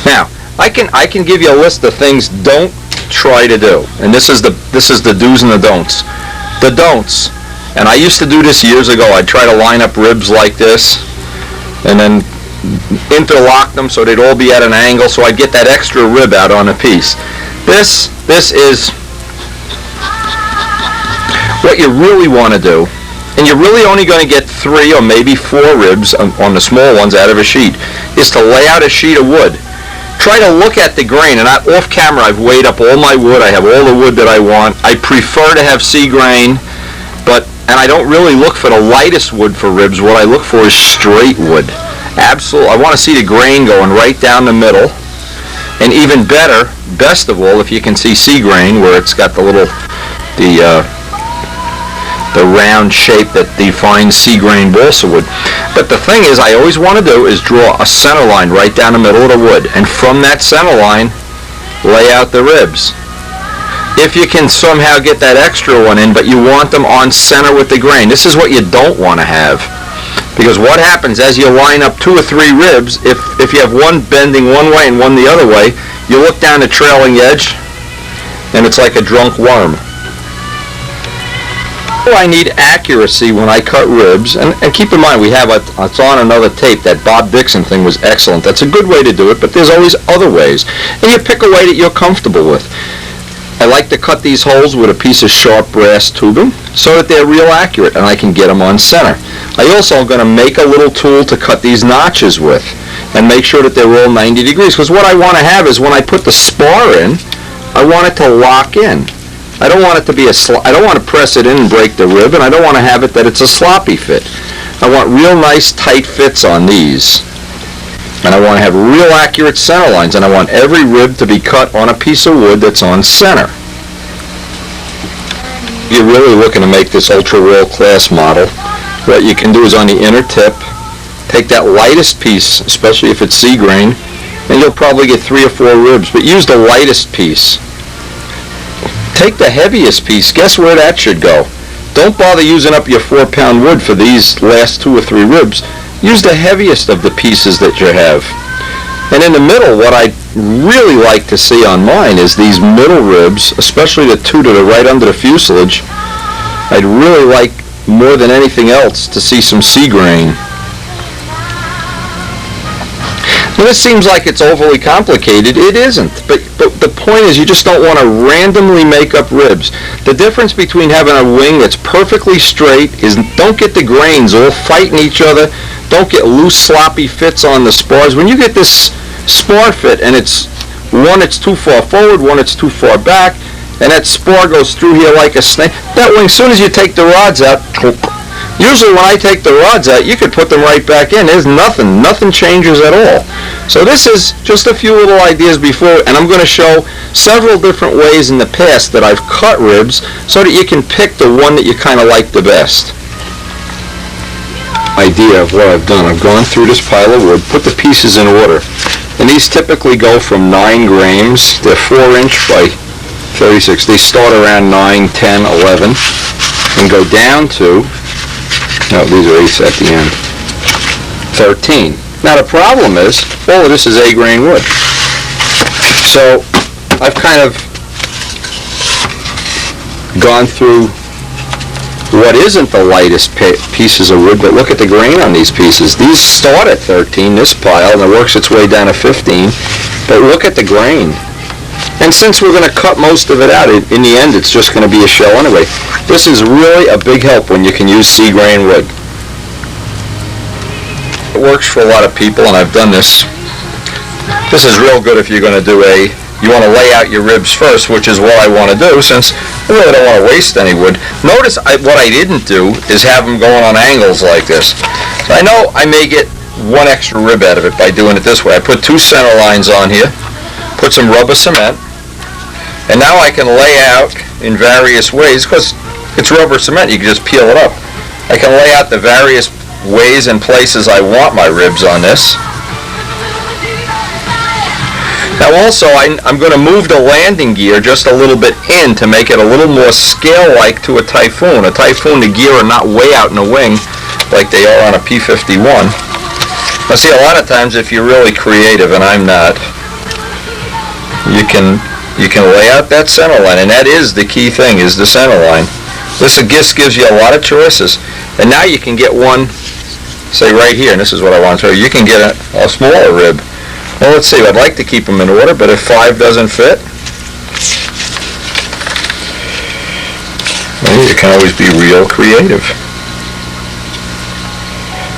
Now, I can give you a list of things don't try to do, and this is the do's and the don'ts. The don'ts, and I used to do this years ago. I'd try to line up ribs like this, and then interlock them so they'd all be at an angle, so I'd get that extra rib out on a piece. This is what you really want to do, and you're really only going to get 3 or maybe 4 ribs on the small ones out of a sheet, is to lay out a sheet of wood. Try to look at the grain, and off camera I've weighed up all my wood. I have all the wood that I want. I prefer to have sea grain, and I don't really look for the lightest wood for ribs. What I look for is straight wood. Absolutely, I want to see the grain going right down the middle, and even better, best of all, if you can see sea grain where it's got the round shape that defines sea grain balsa wood. But the thing is, I always want to do is draw a center line right down the middle of the wood, and from that center line, lay out the ribs. If you can somehow get that extra one in, but you want them on center with the grain, this is what you don't want to have. Because what happens as you line up 2 or 3 ribs, if you have one bending one way and one the other way, you look down the trailing edge, and it's like a drunk worm. I need accuracy when I cut ribs, and keep in mind it's on another tape. That Bob Dixon thing was excellent. That's a good way to do it, but there's always other ways, and you pick a way that you're comfortable with. I like to cut these holes with a piece of sharp brass tubing so that they're real accurate and I can get them on center. I also am going to make a little tool to cut these notches with and make sure that they're all 90 degrees, because what I want to have is when I put the spar in, I want it to lock in. I don't want it to be I don't want to press it in and break the rib, and I don't want to have it that it's a sloppy fit. I want real nice tight fits on these. And I want to have real accurate center lines, and I want every rib to be cut on a piece of wood that's on center. If you're really looking to make this ultra world class model, what you can do is on the inner tip, take that lightest piece, especially if it's sea grain, and you'll probably get 3 or 4 ribs, but use the lightest piece. Take the heaviest piece, guess where that should go? Don't bother using up your 4-pound wood for these last 2 or 3 ribs. Use the heaviest of the pieces that you have. And in the middle, what I really like to see on mine is these middle ribs, especially the 2 that are right under the fuselage. I'd really like, more than anything else, to see some sea grain. Now, this seems like it's overly complicated. It isn't. But the point is, you just don't want to randomly make up ribs. The difference between having a wing that's perfectly straight is don't get the grains all fighting each other. Don't get loose, sloppy fits on the spars. When you get this spar fit and it's too far forward, one it's too far back, and that spar goes through here like a snake. That way, as soon as you take the rods out, usually when I take the rods out, you could put them right back in. There's nothing changes at all. So this is just a few little ideas before, and I'm going to show several different ways in the past that I've cut ribs so that you can pick the one that you kind of like the best. Idea of what I've done. I've gone through this pile of wood, put the pieces in order, and these typically go from 9 grams. They're 4-inch by 36. They start around 9, 10, 11, and go down to, no, these are 8s at the end, 13. Now the problem is, all of this is A-grain wood. So I've kind of gone through what isn't the lightest pieces of wood, but look at the grain on these pieces. These start at 13, this pile, and it works its way down to 15, but look at the grain. And since we're going to cut most of it out, in the end it's just going to be a shell anyway. This is really a big help when you can use C-grain wood. It works for a lot of people, and I've done this. This is real good if you're going to do you want to lay out your ribs first, which is what I want to do since I really don't want to waste any wood. Notice what I didn't do is have them going on angles like this. So I know I may get one extra rib out of it by doing it this way. I put 2 center lines on here, put some rubber cement, and now I can lay out in various ways, because it's rubber cement, you can just peel it up. I can lay out the various ways and places I want my ribs on this. Now also, I'm going to move the landing gear just a little bit in to make it a little more scale-like to a Typhoon. A Typhoon, the gear are not way out in the wing like they are on a P-51. Now see, a lot of times if you're really creative, and I'm not, you can lay out that center line, and that is the key thing, is the center line. This gives you a lot of choices. And now you can get one, say right here, and this is what I want to show you. You can get a smaller rib. Well, let's see, I'd like to keep them in order, but if 5 doesn't fit, well, you can always be real creative.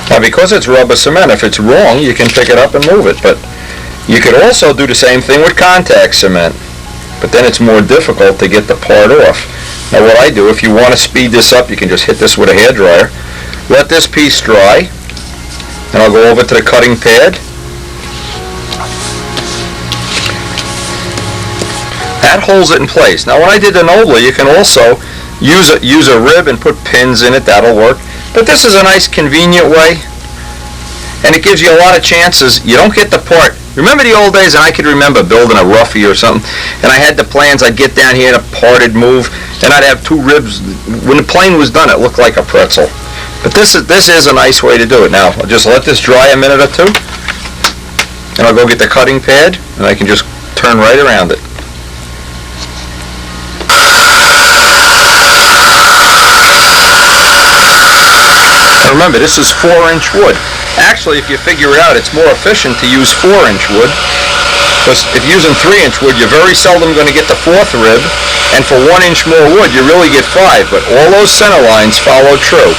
Now, because it's rubber cement, if it's wrong, you can pick it up and move it. But you could also do the same thing with contact cement, but then it's more difficult to get the part off. Now, what I do, if you want to speed this up, you can just hit this with a hairdryer. Let this piece dry, and I'll go over to the cutting pad. That holds it in place. Now when I did the Nobler, you can also use a rib and put pins in it. That'll work. But this is a nice convenient way, and it gives you a lot of chances. You don't get the part. Remember the old days, and I could remember building a roughie or something, and I had the plans. I'd get down here in a parted move, and I'd have 2 ribs. When the plane was done, it looked like a pretzel. But this is a nice way to do it. Now I'll just let this dry a minute or 2, and I'll go get the cutting pad, and I can just turn right around it. Remember, this is 4-inch wood. Actually, if you figure it out, it's more efficient to use 4-inch wood, because if you're using 3-inch wood, you're very seldom going to get the 4th rib, and for 1 inch more wood, you really get 5, but all those center lines follow true.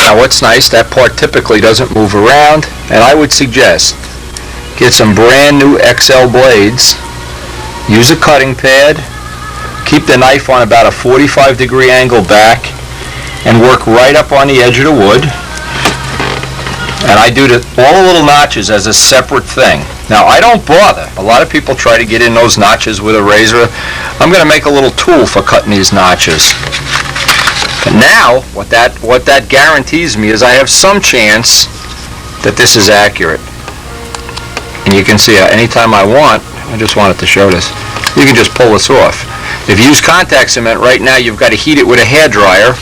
Now, what's nice, that part typically doesn't move around, and I would suggest get some brand new XL blades, use a cutting pad, keep the knife on about a 45-degree angle back, and work right up on the edge of the wood. And I do all the little notches as a separate thing. Now, I don't bother. A lot of people try to get in those notches with a razor. I'm going to make a little tool for cutting these notches. And now, what that guarantees me is I have some chance that this is accurate. And you can see anytime I want, I just wanted to show this, you can just pull this off. If you use contact cement right now, you've got to heat it with a hairdryer,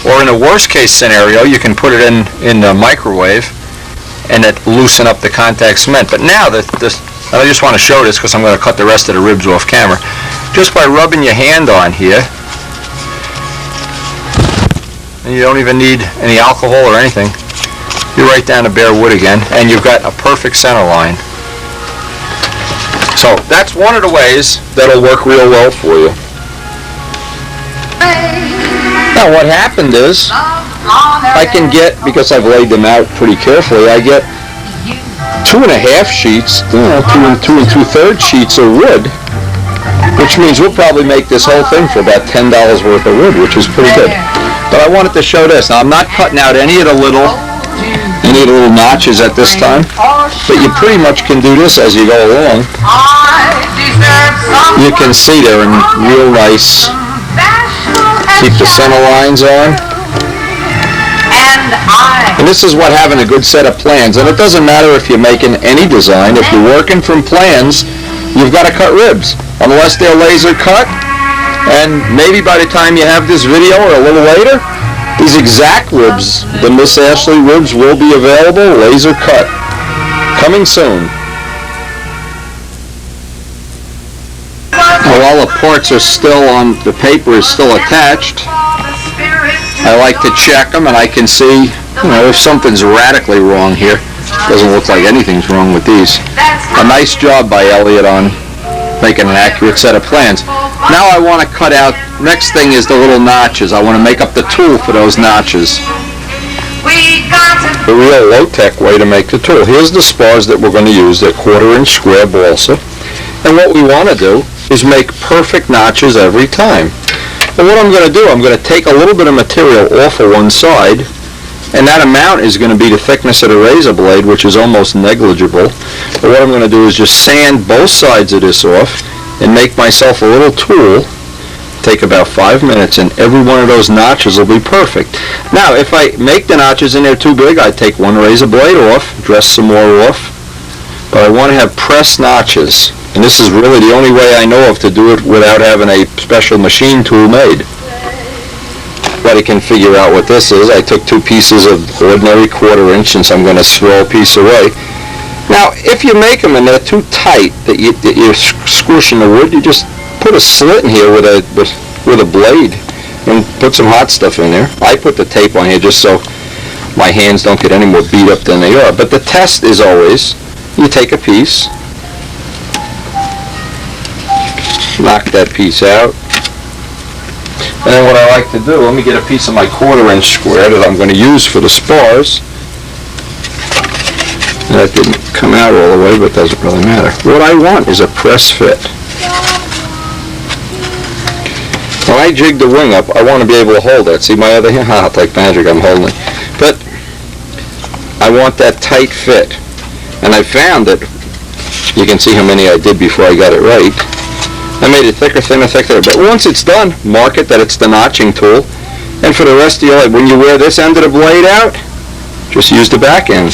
or in a worst case scenario, you can put it in the microwave and it loosen up the contact cement. But now, I just want to show this because I'm going to cut the rest of the ribs off camera. Just by rubbing your hand on here, and you don't even need any alcohol or anything, you're right down to bare wood again, and you've got a perfect center line. So that's one of the ways that'll work real well for you. Now what happened is, I can get, because I've laid them out pretty carefully, I get 2.5 sheets, two and 2/3 sheets of wood, which means we'll probably make this whole thing for about $10 worth of wood, which is pretty good. But I wanted to show this. Now, I'm not cutting out any of the little notches at this time, but you pretty much can do this as you go along. You can see they're in real nice. Keep the center lines on. And this is what having a good set of plans. And it doesn't matter if you're making any design. If you're working from plans, you've got to cut ribs. Unless they're laser cut. And maybe by the time you have this video or a little later, these exact ribs, the Miss Ashley ribs, will be available, laser cut. Coming soon. While all the parts are still on, the paper is still attached, I like to check them and I can see, if something's radically wrong here. Doesn't look like anything's wrong with these. A nice job by Elliot on making an accurate set of plans. Now I want to cut out, next thing is the little notches. I want to make up the tool for those notches. The real low-tech way to make the tool. Here's the spars that we're going to use. They're 1/4 inch square balsa. And what we want to do is make perfect notches every time. And what I'm going to do, I'm going to take a little bit of material off of one side, and that amount is going to be the thickness of the razor blade, which is almost negligible. But what I'm going to do is just sand both sides of this off and make myself a little tool. Take about 5 minutes, and every one of those notches will be perfect. Now, if I make the notches in there too big, I take one razor blade off, dress some more off. But I want to have pressed notches. And this is really the only way I know of to do it without having a special machine tool made. Everybody can figure out what this is. I took 2 pieces of ordinary 1/4 inch, since I'm going to throw a piece away. Now, if you make them and they're too tight that you're squishing the wood, you just put a slit in here with a blade and put some hot stuff in there. I put the tape on here just so my hands don't get any more beat up than they are. But the test is always, you take a piece, knock that piece out, and then what I like to do, let me get a piece of my 1/4 inch square that I'm going to use for the spars. That didn't come out all the way, but doesn't really matter. What I want is a press fit. When I jig the wing up, I want to be able to hold that. See my other hand? It's like magic, I'm holding it. But I want that tight fit. And I found that, you can see how many I did before I got it right. I made it thicker, thinner, thicker. But once it's done, mark it that it's the notching tool. And for the rest of your life, when you wear this end of the blade out, just use the back end.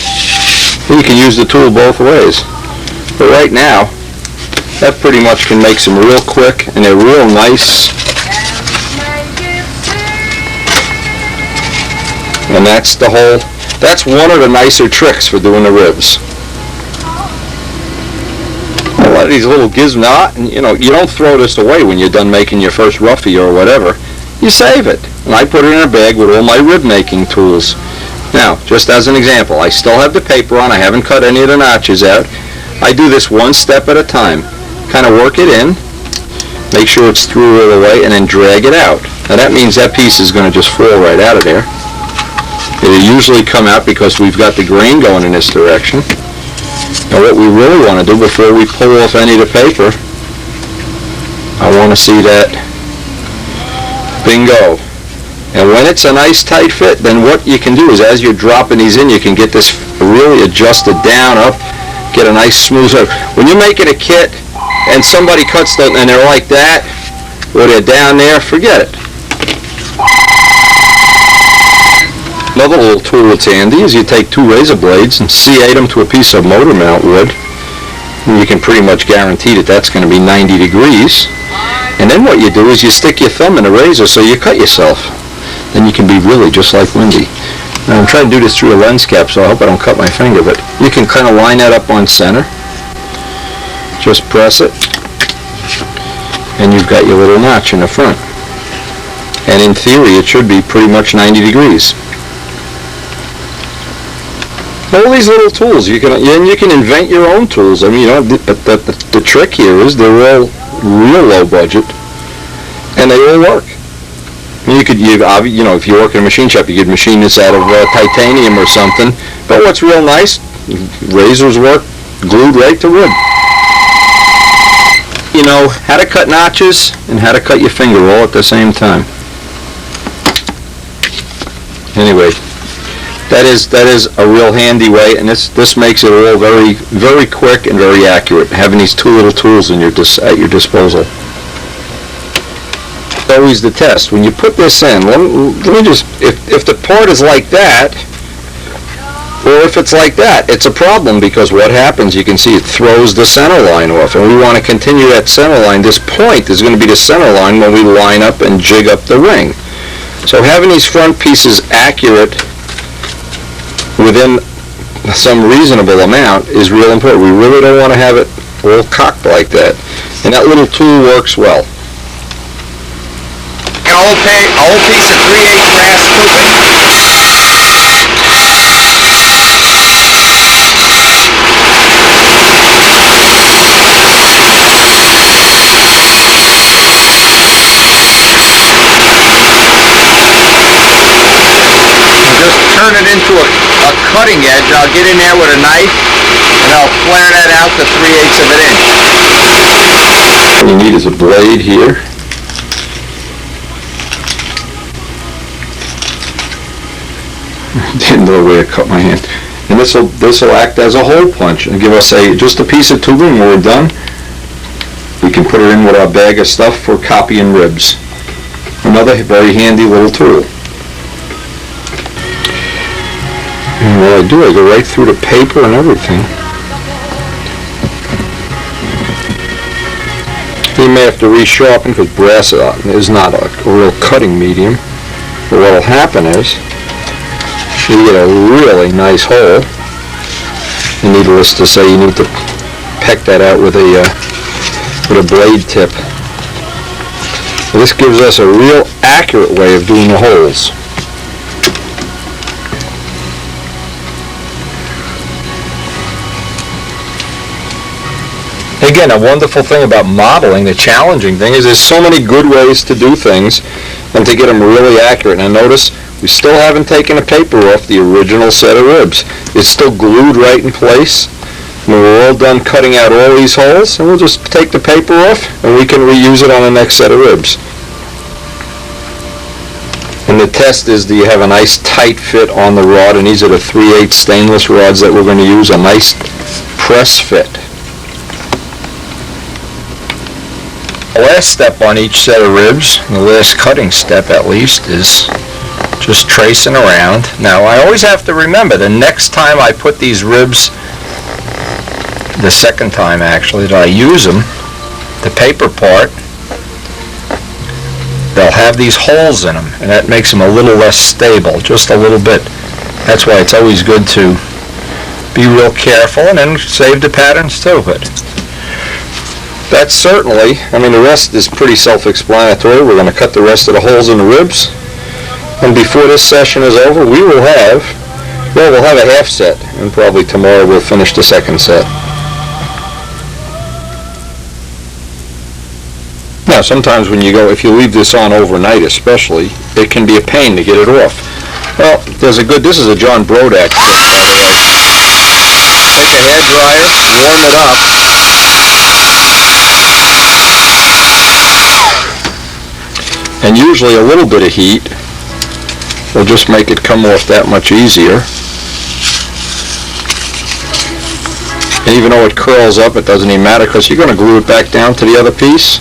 You can use the tool both ways. But right now, that pretty much can make some real quick, and they're real nice. And that's one of the nicer tricks for doing the ribs. A lot of these little gizmos, you don't throw this away when you're done making your first roughie or whatever. You save it. And I put it in a bag with all my rib making tools. Now, just as an example, I still have the paper on. I haven't cut any of the notches out. I do this one step at a time. Kind of work it in, make sure it's through all the way, and then drag it out. Now that means that piece is going to just fall right out of there. It'll usually come out because we've got the grain going in this direction. Now what we really want to do before we pull off any of the paper, I want to see that bingo. And when it's a nice tight fit, then what you can do is as you're dropping these in, you can get this really adjusted down, up, get a nice smooth surface. When you're making a kit and somebody cuts them and they're like that, or they're down there, forget it. Another little tool that's handy is you take 2 razor blades and C8 them to a piece of motor mount wood. And you can pretty much guarantee that that's going to be 90 degrees. And then what you do is you stick your thumb in the razor so you cut yourself. Then you can be really just like Wendy. Now I'm trying to do this through a lens cap, so I hope I don't cut my finger, but you can kind of line that up on center. Just press it, and you've got your little notch in the front. And in theory, it should be pretty much 90 degrees. All these little tools, you can invent your own tools. I mean, the trick here is they're all real low budget, and they all work. If you work in a machine shop, you could machine this out of titanium or something. But what's real nice, razors work glued right to wood. You know how to cut notches and how to cut your finger all at the same time. Anyway, that is a real handy way, and this makes it all very quick and very accurate, having these two little tools at your disposal. Always the test. When you put this in, let me just, if the part is like that, or if it's like that, it's a problem, because what happens, you can see it throws the center line off, and we want to continue that center line. This point is going to be the center line when we line up and jig up the ring. So having these front pieces accurate within some reasonable amount is real important. We really don't want to have it all cocked like that. And that little tool works well. A whole piece of 3/8 brass tubing. Turn it into a cutting edge. I'll get in there with a knife and I'll flare that out to 3/8 of an inch. What you need is a blade here. Didn't know where I cut my hand. And this will act as a hole punch and give us just a piece of tubing. When we're done, we can put it in with our bag of stuff for copying ribs. Another very handy little tool. And what I do, I go right through the paper and everything. You may have to resharpen because brass is not a real cutting medium. But what will happen is you get a really nice hole. And needless to say, you need to peck that out with a blade tip. So this gives us a real accurate way of doing the holes. Again, a wonderful thing about modeling, the challenging thing, is there's so many good ways to do things and to get them really accurate. Now notice, we still haven't taken the paper off the original set of ribs. It's still glued right in place. When we're all done cutting out all these holes, and we'll just take the paper off and we can reuse it on the next set of ribs. And the test is, do you have a nice tight fit on the rod? And these are the 3/8 stainless rods that we're going to use, a nice press fit. The last step on each set of ribs, the last cutting step at least, is just tracing around. Now I always have to remember, the next time I put these ribs, the second time actually that I use them, the paper part, they'll have these holes in them, and that makes them a little less stable, just a little bit. That's why it's always good to be real careful and then save the patterns too. But that's certainly, I mean, the rest is pretty self-explanatory. We're going to cut the rest of the holes in the ribs, and before this session is over, we'll have a half set, and probably tomorrow we'll finish the second set. Now, sometimes when you go, if you leave this on overnight especially, it can be a pain to get it off. Well, this is a John Brodak set, by the way. Take a hairdryer, warm it up, and usually a little bit of heat will just make it come off that much easier. And even though it curls up, it doesn't even matter, because you're going to glue it back down to the other piece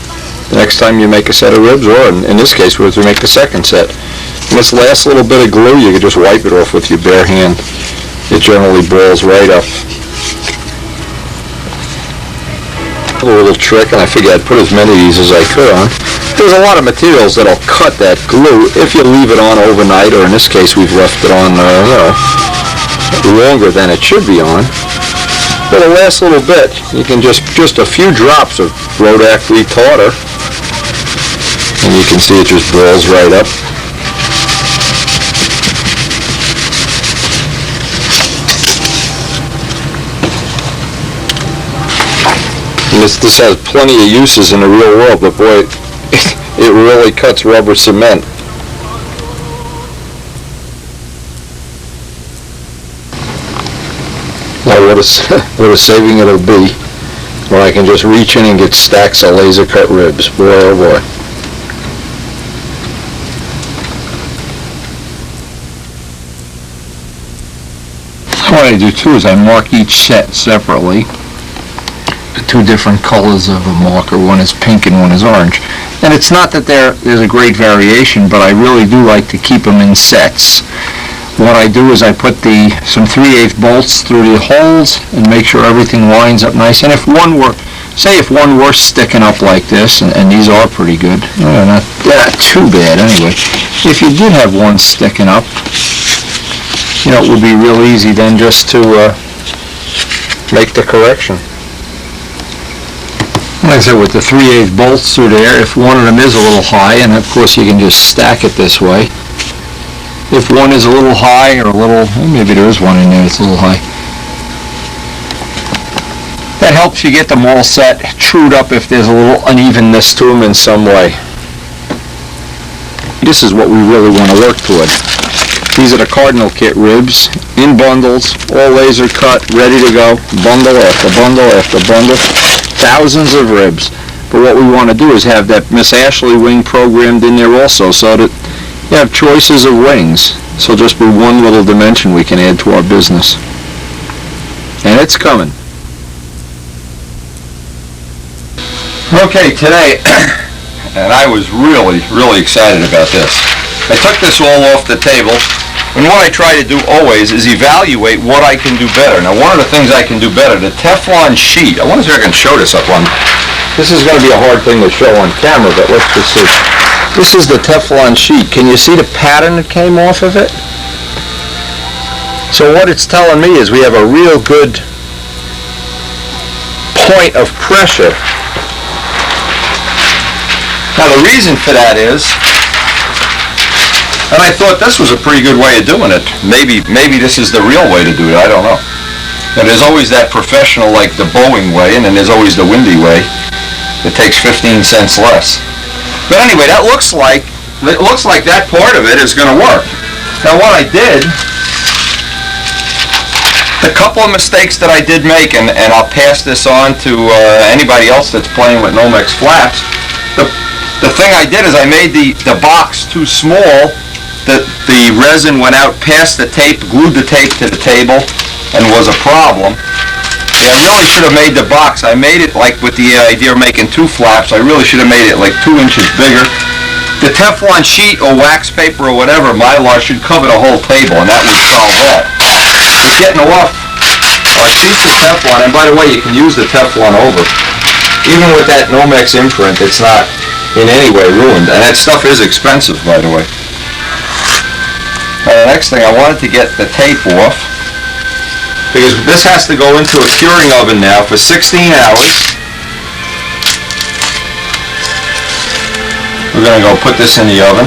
the next time you make a set of ribs, or in this case, we make the second set. And this last little bit of glue, you can just wipe it off with your bare hand. It generally balls right up. A little trick, and I figured I'd put as many of these as I could on. There's a lot of materials that'll cut that glue if you leave it on overnight, or in this case we've left it on longer than it should be on. But the last little bit, you can just a few drops of Brodak retarder, and you can see it just balls right up. And this has plenty of uses in the real world, but boy, it really cuts rubber cement. Oh, what a saving it'll be when I can just reach in and get stacks of laser cut ribs. Boy, oh boy. What I do too is I mark each set separately. The two different colors of a marker, one is pink and one is orange. And it's not that there's a great variation, but I really do like to keep them in sets. What I do is I put some 3/8 bolts through the holes and make sure everything lines up nice. And if one were sticking up like this, and these are pretty good, not too bad anyway. If you did have one sticking up, it would be real easy then just to make the correction. Like I said, with the 3/8 bolts through there, if one of them is a little high, and of course you can just stack it this way. If one is a little high or maybe there is one in there that's a little high. That helps you get them all set, trued up if there's a little unevenness to them in some way. This is what we really want to work toward. These are the Cardinal Kit ribs, in bundles, all laser cut, ready to go, bundle after bundle after bundle, thousands of ribs. But what we want to do is have that Miss Ashley wing programmed in there also, so that you have choices of wings. So just be one little dimension we can add to our business. And it's coming. Okay, today, and I was really, really excited about this. I took this all off the table, and what I try to do always is evaluate what I can do better. Now, one of the things I can do better, the Teflon sheet. I wonder if I can show this up on. This is going to be a hard thing to show on camera, but let's just see. This is the Teflon sheet. Can you see the pattern that came off of it? So what it's telling me is we have a real good point of pressure. Now, the reason for that is, and I thought this was a pretty good way of doing it. Maybe this is the real way to do it. I don't know. And there's always that professional, like the Boeing way, and then there's always the Windy way. It takes 15 cents less. But anyway, it looks like that part of it is going to work. Now, what I did, the couple of mistakes that I did make, and I'll pass this on to anybody else that's playing with Nomex flaps. The thing I did is I made the box too small. The resin went out past the tape, glued the tape to the table, and was a problem. Yeah, I really should have made the box. I made it like with the idea of making two flaps. I really should have made it like 2 inches bigger. The Teflon sheet or wax paper or whatever, Mylar, should cover the whole table, and that would solve that. But getting off our sheets of Teflon, and by the way, you can use the Teflon over. Even with that Nomex imprint, it's not in any way ruined, and that stuff is expensive, by the way. The next thing, I wanted to get the tape off, because this has to go into a curing oven now for 16 hours. We're going to go put this in the oven.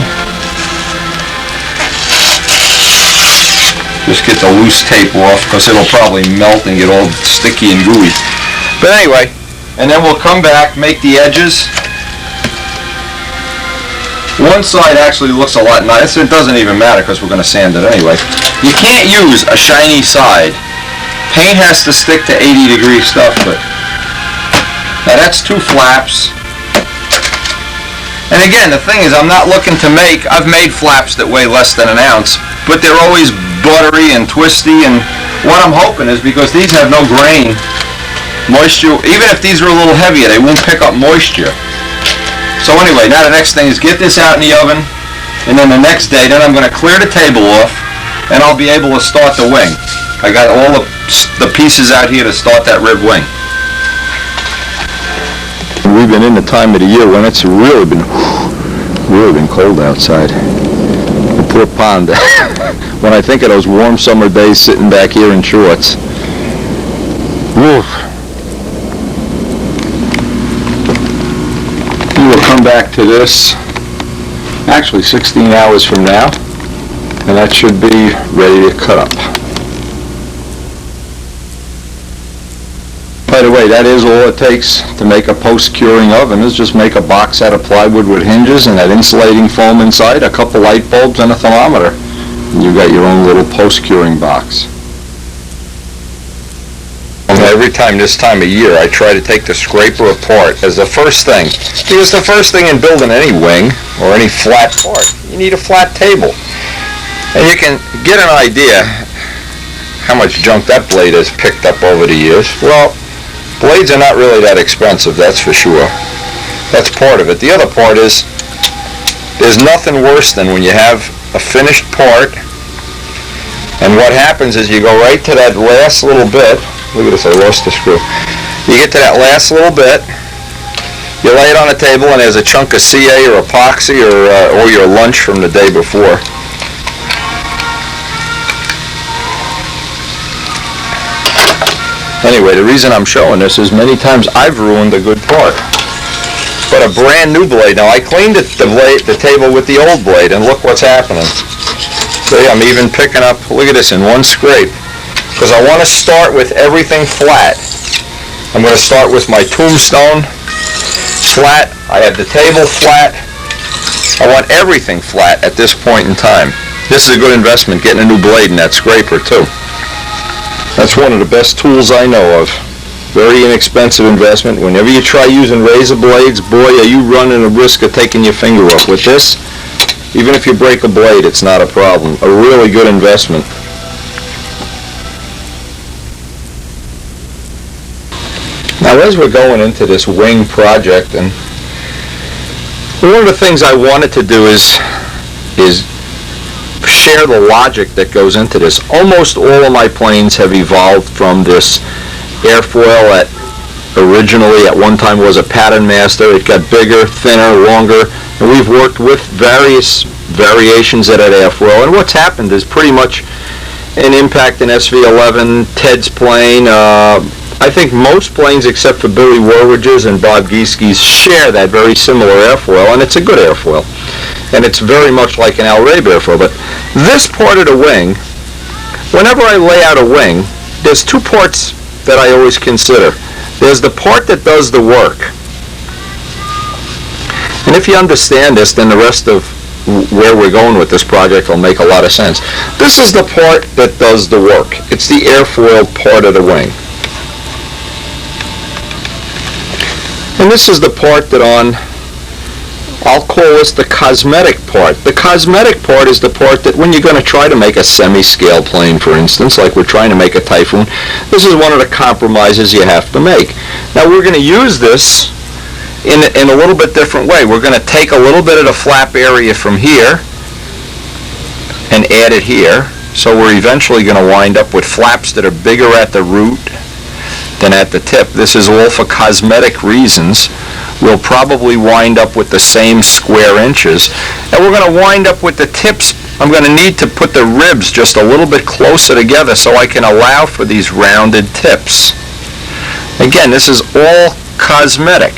Just get the loose tape off, because it'll probably melt and get all sticky and gooey. But anyway, and then we'll come back, make the edges. One side actually looks a lot nicer. It doesn't even matter because we're going to sand it anyway. You can't use a shiny side. Paint has to stick to 80-degree stuff, but now that's 2 flaps. And again, the thing is, I've made flaps that weigh less than an ounce, but they're always buttery and twisty, and what I'm hoping is, because these have no grain, moisture, even if these are a little heavier, they won't pick up moisture. So anyway, now the next thing is get this out in the oven, and then the next day, then I'm going to clear the table off, and I'll be able to start the wing. I got all the pieces out here to start that rib wing. We've been in the time of the year when it's really been cold outside. The poor pond. When I think of those warm summer days sitting back here in shorts. Woof. We will come back to this actually 16 hours from now, and that should be ready to cut up. By the way, that is all it takes to make a post-curing oven, is just make a box out of plywood with hinges and that insulating foam inside, a couple light bulbs and a thermometer. And you've got your own little post-curing box. Every time this time of year, I try to take the scraper apart as the first thing. Because the first thing in building any wing or any flat part, you need a flat table. And you can get an idea how much junk that blade has picked up over the years. Well, blades are not really that expensive, that's for sure. That's part of it. The other part is, there's nothing worse than when you have a finished part, and what happens is you go right to that last little bit. Look at this, I lost the screw. You get to that last little bit, you lay it on the table, and there's a chunk of CA or epoxy or your lunch from the day before. Anyway, the reason I'm showing this is many times I've ruined a good part. But a brand new blade, now I cleaned the table with the old blade, and look what's happening. See, I'm even picking up, look at this, in one scrape. Because I want to start with everything flat. I'm going to start with my tombstone flat. I have the table flat. I want everything flat at this point in time. This is a good investment, getting a new blade in that scraper too. That's one of the best tools I know of. Very inexpensive investment. Whenever you try using razor blades, boy, are you running a risk of taking your finger up. With this, even if you break a blade, it's not a problem. A really good investment. Now, as we're going into this wing project, and one of the things I wanted to do is share the logic that goes into this. Almost all of my planes have evolved from this airfoil that originally at one time was a pattern master. It got bigger, thinner, longer, and we've worked with various variations of that airfoil. And what's happened is pretty much an impact in SV11, Ted's plane. I think most planes except for Billy Warridge's and Bob Gieske's share that very similar airfoil, and it's a good airfoil. And it's very much like an Al Rabe airfoil. But this part of the wing, whenever I lay out a wing, there's two parts that I always consider. There's the part that does the work. And if you understand this, then the rest of where we're going with this project will make a lot of sense. This is the part that does the work. It's the airfoil part of the wing. And this is the part that I'll call this the cosmetic part. The cosmetic part is the part that when you're going to try to make a semi-scale plane, for instance, like we're trying to make a Typhoon, this is one of the compromises you have to make. Now we're going to use this in a little bit different way. We're going to take a little bit of the flap area from here and add it here. So we're eventually going to wind up with flaps that are bigger at the root than at the tip. This is all for cosmetic reasons. We'll probably wind up with the same square inches, and we're going to wind up with the tips. I'm going to need to put the ribs just a little bit closer together so I can allow for these rounded tips. Again, this is all cosmetic.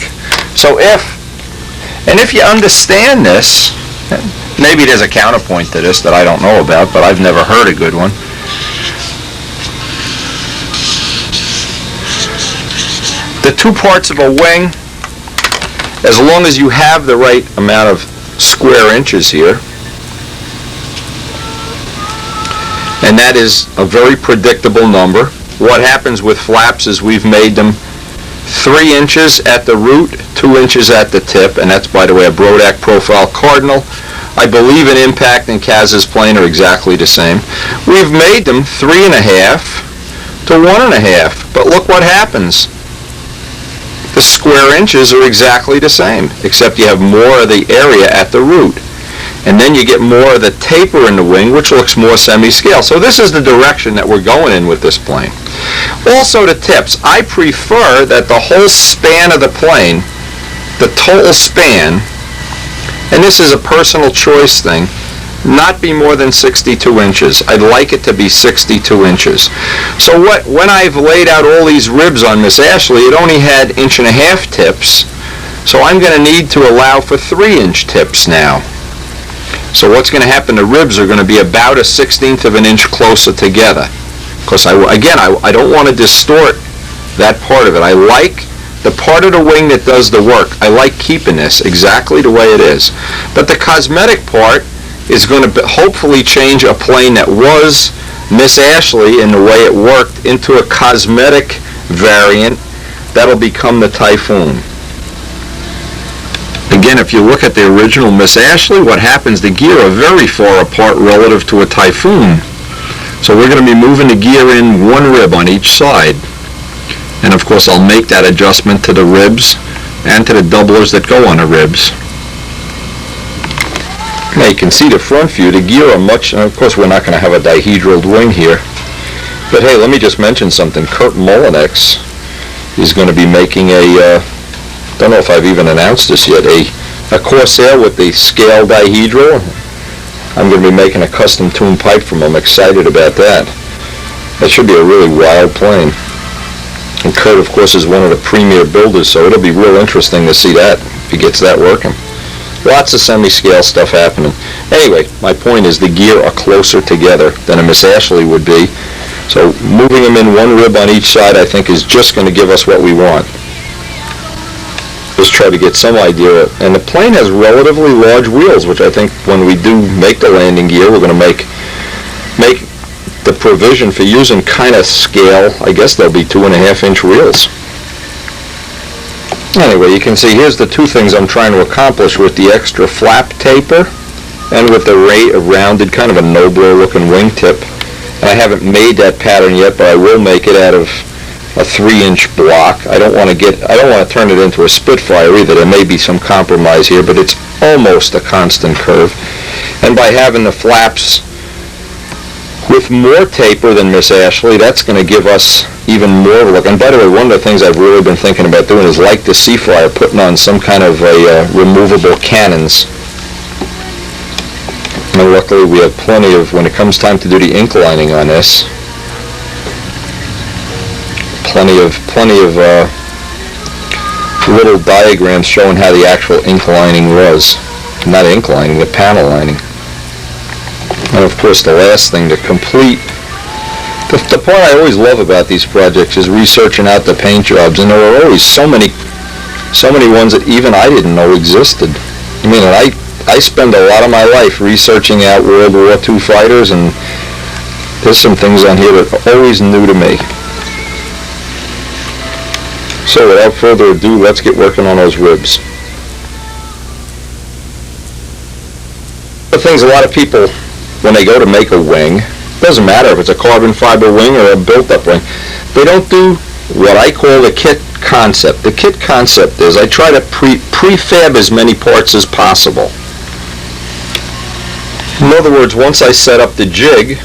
So if you understand this, maybe there's a counterpoint to this that I don't know about, but I've never heard a good one. The two parts of a wing, as long as you have the right amount of square inches here, and that is a very predictable number. What happens with flaps is we've made them 3 inches at the root, 2 inches at the tip, and that's, by the way, a Brodak Profile Cardinal. I believe an Impact and Kaz's plane are exactly the same. We've made them 3.5 to 1.5, but look what happens. The square inches are exactly the same, except you have more of the area at the root. And then you get more of the taper in the wing, which looks more semi-scale. So this is the direction that we're going in with this plane. Also the tips. I prefer that the whole span of the plane, the total span, and this is a personal choice thing, not be more than 62 inches. I'd like it to be 62 inches. So when I've laid out all these ribs on Miss Ashley, it only had 1.5 inch tips. So I'm going to need to allow for 3-inch tips now. So what's going to happen, the ribs are going to be about 1/16 of an inch closer together. Because I don't want to distort that part of it. I like the part of the wing that does the work. I like keeping this exactly the way it is. But the cosmetic part is going to hopefully change a plane that was Miss Ashley in the way it worked into a cosmetic variant that'll become the Typhoon. Again, if you look at the original Miss Ashley, what happens, the gear are very far apart relative to a Typhoon. So we're going to be moving the gear in one rib on each side. And of course I'll make that adjustment to the ribs and to the doublers that go on the ribs. Now you can see the front view, the gear are much, and of course we're not going to have a dihedral wing here. But hey, let me just mention something. Kurt Molinex is going to be making a, don't know if I've even announced this yet, a Corsair with the scale dihedral. I'm going to be making a custom tuned pipe from him. I'm excited about that. That should be a really wild plane. And Kurt, of course, is one of the premier builders, so it'll be real interesting to see that, if he gets that working. Lots of semi-scale stuff happening. Anyway, my point is the gear are closer together than a Miss Ashley would be. So moving them in one rib on each side, I think, is just going to give us what we want. Just try to get some idea. And the plane has relatively large wheels, which I think when we do make the landing gear, we're going to make the provision for using kind of scale. I guess they'll be 2.5-inch wheels. Anyway, you can see here's the two things I'm trying to accomplish with the extra flap taper and with the rounded, kind of a nobler looking wingtip. And I haven't made that pattern yet, but I will make it out of a 3-inch block. I don't want to turn it into a Spitfire either. There may be some compromise here, but it's almost a constant curve. And by having the flaps with more taper than Miss Ashley, that's going to give us even more look. And by the way, one of the things I've really been thinking about doing is, like the Seaflyer, putting on some kind of a removable cannons. And luckily we have plenty of, when it comes time to do the ink lining on this, plenty of little diagrams showing how the actual ink lining was. Not ink lining, the panel lining. And of course the last thing to complete, the part I always love about these projects is researching out the paint jobs, and there are always so many ones that even I didn't know existed. I mean, I spend a lot of my life researching out World War II fighters, and there's some things on here that are always new to me. So without further ado, let's get working on those ribs. The things a lot of people, when they go to make a wing, doesn't matter if it's a carbon fiber wing or a built-up wing, they don't do what I call the kit concept. The kit concept is I try to prefab as many parts as possible. In other words, once I set up the jig,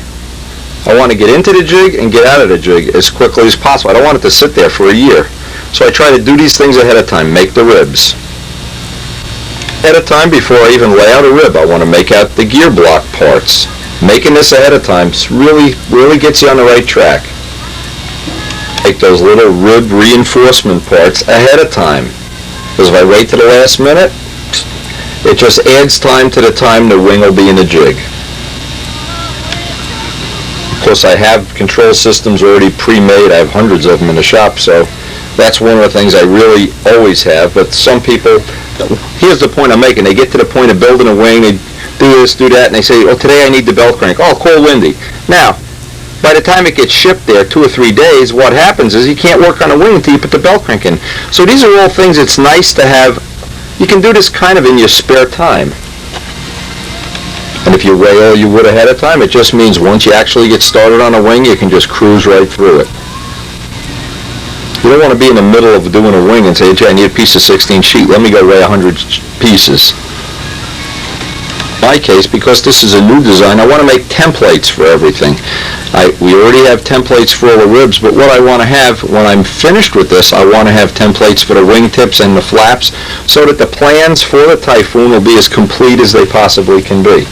I want to get into the jig and get out of the jig as quickly as possible. I don't want it to sit there for a year. So I try to do these things ahead of time, make the ribs. Ahead of time, before I even lay out a rib, I want to make out the gear block parts. Making this ahead of time really gets you on the right track. Make those little rib reinforcement parts ahead of time. Because if I wait to the last minute, it just adds time to the time the wing will be in the jig. Of course, I have control systems already pre-made. I have hundreds of them in the shop, so that's one of the things I really always have. But some people, here's the point I'm making. They get to the point of building a wing, they do this, do that, and they say, oh, today I need the belt crank. Oh, call Lindy. Now, by the time it gets shipped there, 2 or 3 days, what happens is you can't work on a wing until you put the belt crank in. So these are all things it's nice to have. You can do this kind of in your spare time. And if you weigh all you would ahead of time, it just means once you actually get started on a wing, you can just cruise right through it. You don't want to be in the middle of doing a wing and say, gee, I need a piece of 16 sheet. Let me go weigh 100 pieces. In my case, because this is a new design, I want to make templates for everything. We already have templates for all the ribs, but what I want to have, when I'm finished with this, I want to have templates for the wingtips and the flaps, so that the plans for the Typhoon will be as complete as they possibly can be.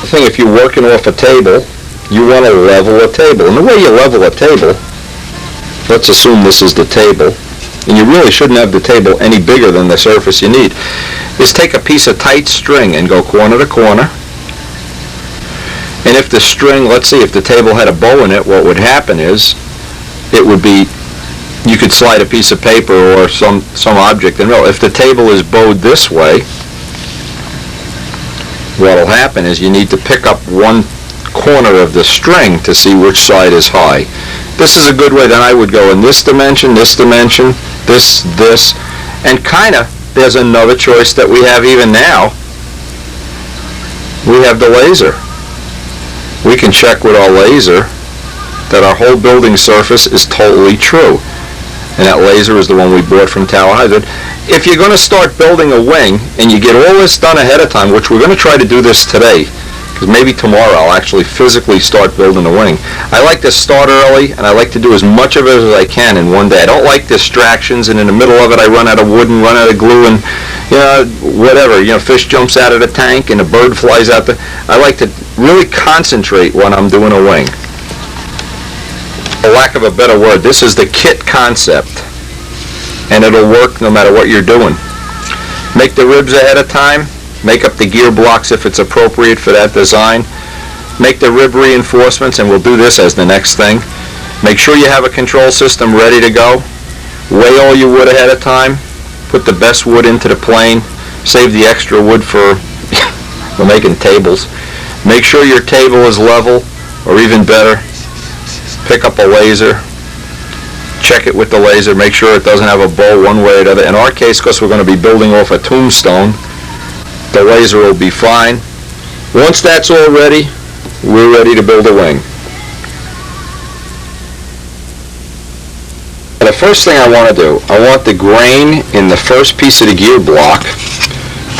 The thing, if you're working off a table, you want to level a table. And the way you level a table, let's assume this is the table, and you really shouldn't have the table any bigger than the surface you need, is take a piece of tight string and go corner to corner. And if the string, let's see, if the table had a bow in it, what would happen is, it would be, you could slide a piece of paper or some object in the middle. If the table is bowed this way, what will happen is you need to pick up one corner of the string to see which side is high. This is a good way. Then I would go in this dimension, this, and kind of, there's another choice that we have even now. We have the laser. We can check with our laser that our whole building surface is totally true. And that laser is the one we bought from Tower Hydro. If you're going to start building a wing, and you get all this done ahead of time, which we're going to try to do this today, because maybe tomorrow I'll actually physically start building a wing. I like to start early, and I like to do as much of it as I can in one day. I don't like distractions, and in the middle of it I run out of wood and run out of glue and, whatever. Fish jumps out of the tank and a bird flies out the... I like to really concentrate when I'm doing a wing. For lack of a better word, this is the kit concept, and it'll work no matter what you're doing. Make the ribs ahead of time. Make up the gear blocks if it's appropriate for that design. Make the rib reinforcements, and we'll do this as the next thing. Make sure you have a control system ready to go. Weigh all your wood ahead of time. Put the best wood into the plane. Save the extra wood for making tables. Make sure your table is level, or even better, pick up a laser. Check it with the laser. Make sure it doesn't have a bow one way or the other. In our case, because we're going to be building off a tombstone, the laser will be fine. Once that's all ready, we're ready to build a wing. The first thing I want to do, I want the grain in the first piece of the gear block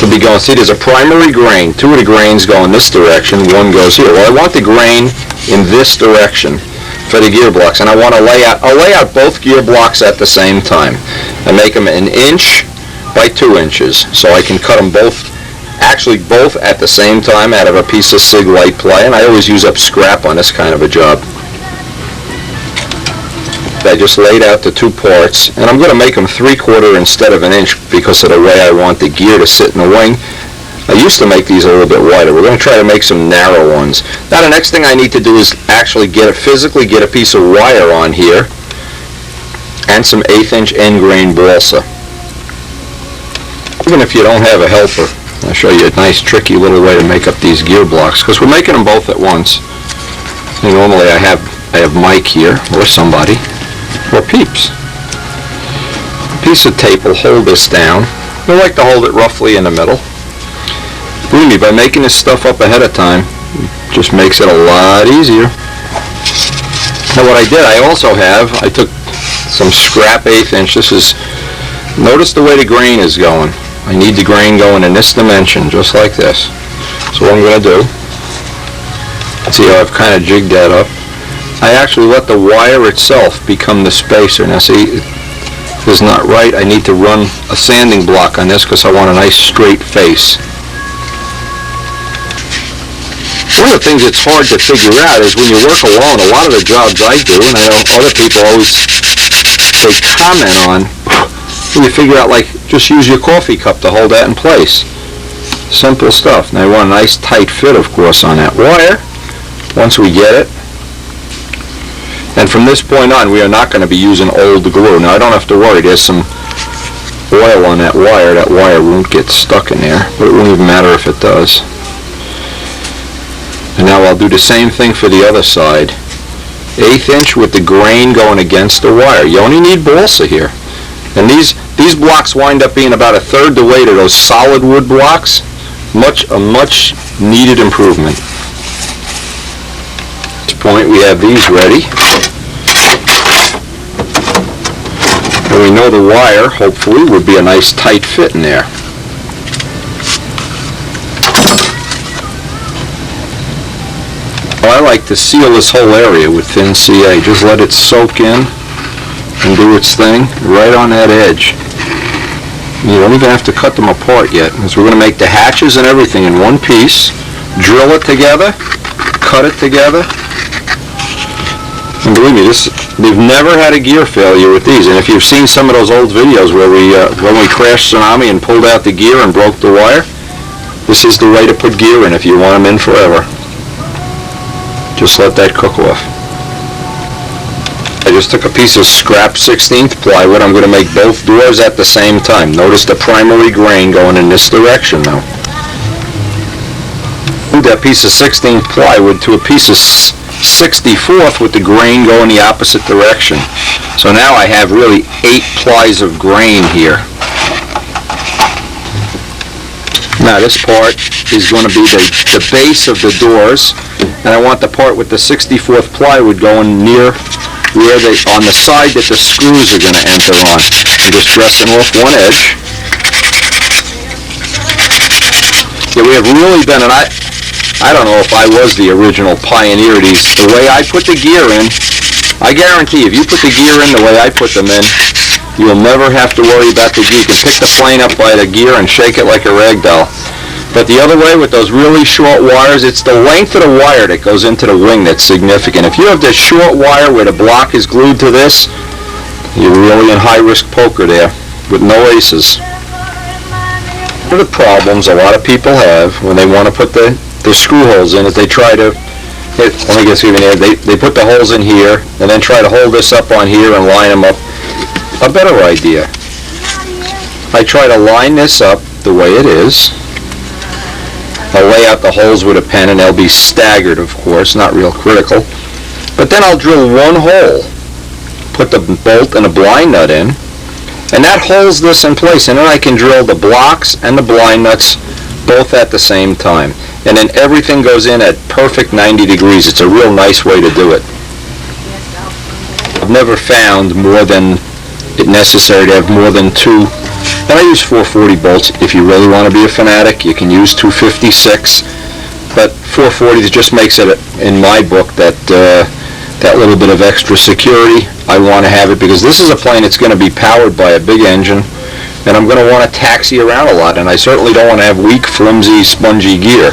to be going. See, there's a primary grain. Two of the grains go in this direction, one goes here. Well, I want the grain in this direction for the gear blocks, and I want to I'll lay out both gear blocks at the same time. I make them 1 inch by 2 inches, so I can cut them both at the same time out of a piece of SIG light ply, and I always use up scrap on this kind of a job. I just laid out the two parts, and I'm going to make them 3/4 instead of 1 inch because of the way I want the gear to sit in the wing. I used to make these a little bit wider. We're going to try to make some narrow ones. Now the next thing I need to do is actually physically get a piece of wire on here and some 1/8 inch end grain balsa. Even if you don't have a helper, I'll show you a nice tricky little way to make up these gear blocks, because we're making them both at once. And normally I have Mike here, or somebody, or Peeps. A piece of tape will hold this down. I like to hold it roughly in the middle. Believe me, by making this stuff up ahead of time, it just makes it a lot easier. Now what I did, I took some scrap 1/8 inch. Notice the way the grain is going. I need the grain going in this dimension, just like this. So what I'm going to do, see how I've kind of jigged that up? I actually let the wire itself become the spacer. Now see, this is not right. I need to run a sanding block on this because I want a nice straight face. One of the things that's hard to figure out is when you work alone, a lot of the jobs I do, and I know other people always, they comment on, you figure out, like, just use your coffee cup to hold that in place. Simple stuff. Now you want a nice tight fit, of course, on that wire once we get it. And from this point on, we are not going to be using old glue. Now I don't have to worry. There's some oil on that wire. That wire won't get stuck in there, but it won't even matter if it does. And now I'll do the same thing for the other side. 1/8 inch with the grain going against the wire. You only need balsa here. And these blocks wind up being about 1/3 the weight of those solid wood blocks. A much needed improvement. At this point we have these ready. And we know the wire, hopefully, would be a nice tight fit in there. I like to seal this whole area with thin CA. Just let it soak in and do its thing right on that edge. You don't even have to cut them apart yet, because we're going to make the hatches and everything in one piece, drill it together, cut it together. And believe me, we've never had a gear failure with these. And if you've seen some of those old videos where when we crashed Tsunami and pulled out the gear and broke the wire, this is the way to put gear in if you want them in forever. Just let that cook off. I just took a piece of scrap 16th plywood. I'm going to make both doors at the same time. Notice the primary grain going in this direction now. Move that piece of 16th plywood to a piece of 64th with the grain going the opposite direction. So now I have really 8 plies of grain here. Now this part is going to be the base of the doors, and I want the part with the 64th plywood going near where on the side that the screws are going to enter on. I'm just dressing off one edge. Yeah, we have really been, and I don't know if I was the original pioneer of these. The way I put the gear in, I guarantee if you put the gear in the way I put them in, you'll never have to worry about the gear. You can pick the plane up by the gear and shake it like a rag doll. But the other way, with those really short wires, it's the length of the wire that goes into the wing that's significant. If you have this short wire where the block is glued to this, you're really in high-risk poker there with no aces. One of the problems a lot of people have when they want to put the screw holes in is they try to, let me get even here, they put the holes in here and then try to hold this up on here and line them up. A better idea. I try to line this up the way it is. I'll lay out the holes with a pen, and they'll be staggered, of course, not real critical. But then I'll drill one hole, put the bolt and a blind nut in, and that holds this in place. And then I can drill the blocks and the blind nuts both at the same time. And then everything goes in at perfect 90 degrees. It's a real nice way to do it. I've never found more than it necessary to have more than 2. And I use 440 bolts. If you really want to be a fanatic, you can use 256. But 440 just makes it, in my book, that little bit of extra security. I want to have it because this is a plane that's going to be powered by a big engine, and I'm going to want to taxi around a lot, and I certainly don't want to have weak, flimsy, spongy gear.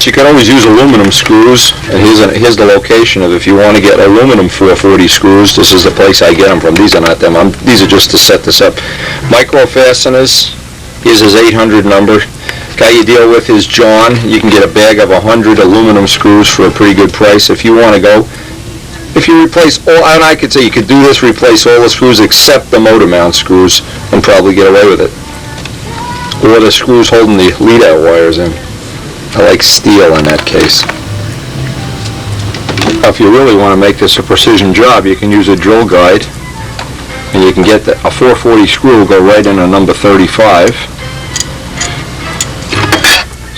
You can always use aluminum screws, and here's the location of if you want to get aluminum 440 screws. This is the place I get them from. These are not them. These are just to set this up. Micro fasteners. Here's his 800 number. Guy you deal with is John. You can get a bag of 100 aluminum screws for a pretty good price if you want to go. If you replace all, and I could say you could do this, replace all the screws except the motor mount screws and probably get away with it. Or the screws holding the lead-out wires in. I like steel in that case. Now, if you really want to make this a precision job, you can use a drill guide, and you can get a 440 screw will go right in a number 35.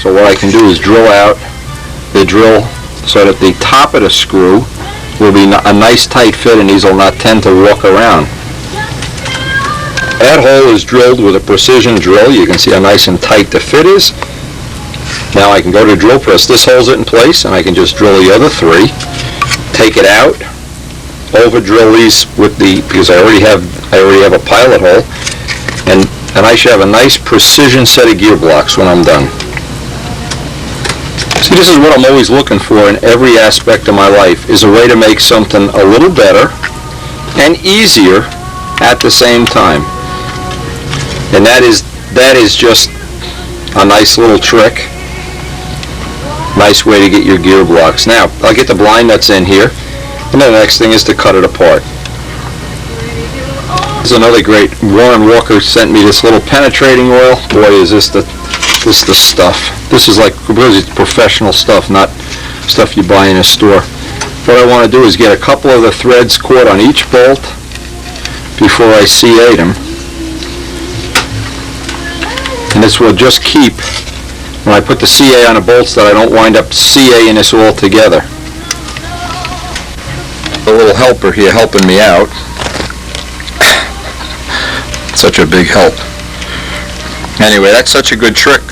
So what I can do is drill out the drill so that the top of the screw will be a nice tight fit, and these will not tend to walk around. That hole is drilled with a precision drill. You can see how nice and tight the fit is. Now I can go to drill press. This holds it in place, and I can just drill the other 3. Take it out, over drill these with because I already have a pilot hole, and I should have a nice precision set of gear blocks when I'm done. See, this is what I'm always looking for in every aspect of my life, is a way to make something a little better and easier at the same time. And that is just a nice little trick. Nice way to get your gear blocks. Now, I'll get the blind nuts in here, and then the next thing is to cut it apart. This is another great, Warren Walker sent me this little penetrating oil. Boy, is this the stuff. This is like professional stuff, not stuff you buy in a store. What I want to do is get a couple of the threads caught on each bolt before I C8 them. And this will just keep, when I put the CA on the bolts, that I don't wind up CAing this all together. A little helper here helping me out. Such a big help. Anyway, that's such a good trick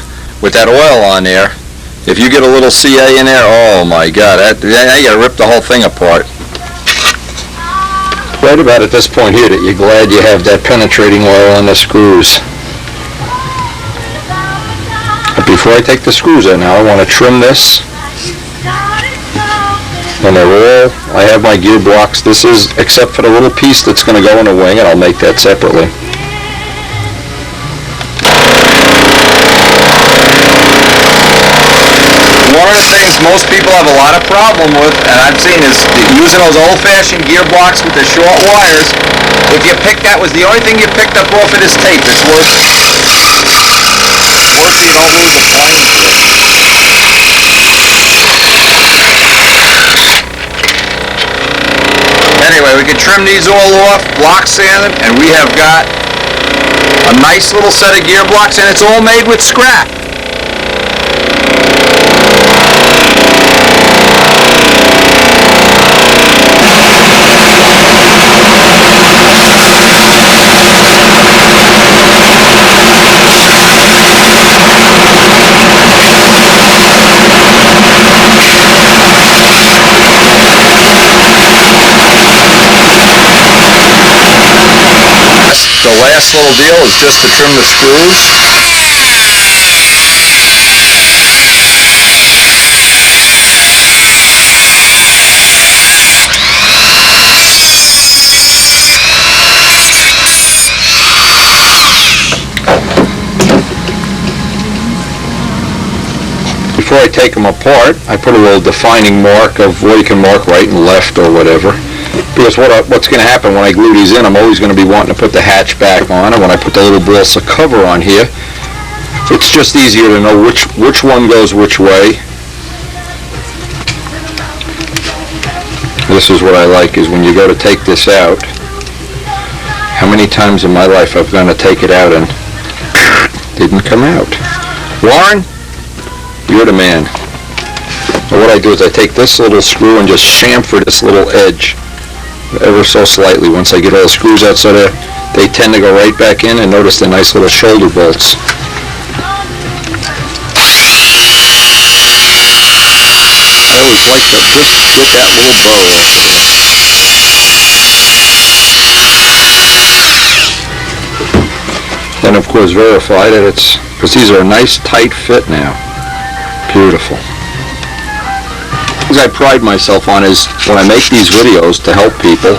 with that oil on there. If you get a little CA in there, oh my God, now you gotta rip the whole thing apart. Right about at this point here that you're glad you have that penetrating oil on the screws. But before I take the screws out now, I want to trim this. And they're all, I have my gear blocks. This is, except for the little piece that's going to go in the wing, and I'll make that separately. One of the things most people have a lot of problem with, and I've seen, is using those old-fashioned gear blocks with the short wires. If you pick, that was the only thing you picked up off of this tape. It's worth it. Worth it, you don't lose a plane. Anyway, we can trim these all off, block sand them, and we have got a nice little set of gear blocks, and it's all made with scrap. The last little deal is just to trim the screws. Before I take them apart, I put a little defining mark of where you can mark right and left or whatever. Because what's going to happen when I glue these in, I'm always going to be wanting to put the hatch back on, and when I put the little balsa cover on here, it's just easier to know which one goes which way. This is what I like, is when you go to take this out, how many times in my life I've gone to take it out and didn't come out. Warren, you're the man. So what I do is I take this little screw and just chamfer this little edge ever so slightly once I get all the screws out, so that they tend to go right back in, and notice the nice little shoulder bolts. I always like to just get that little bow off there. Then of course verify that it's, because these are a nice tight fit now. Beautiful. I pride myself on is when I make these videos to help people,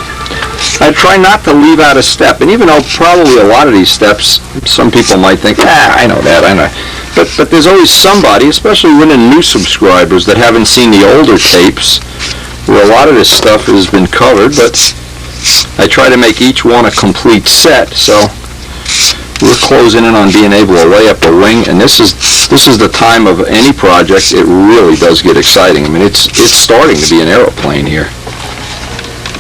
I try not to leave out a step. And even though probably a lot of these steps, some people might think, I know that, I know. But there's always somebody, especially winning new subscribers that haven't seen the older tapes, where a lot of this stuff has been covered, but I try to make each one a complete set. So we're closing in on being able to lay up a wing, and this is the time of any project it really does get exciting. I mean, it's starting to be an aeroplane here.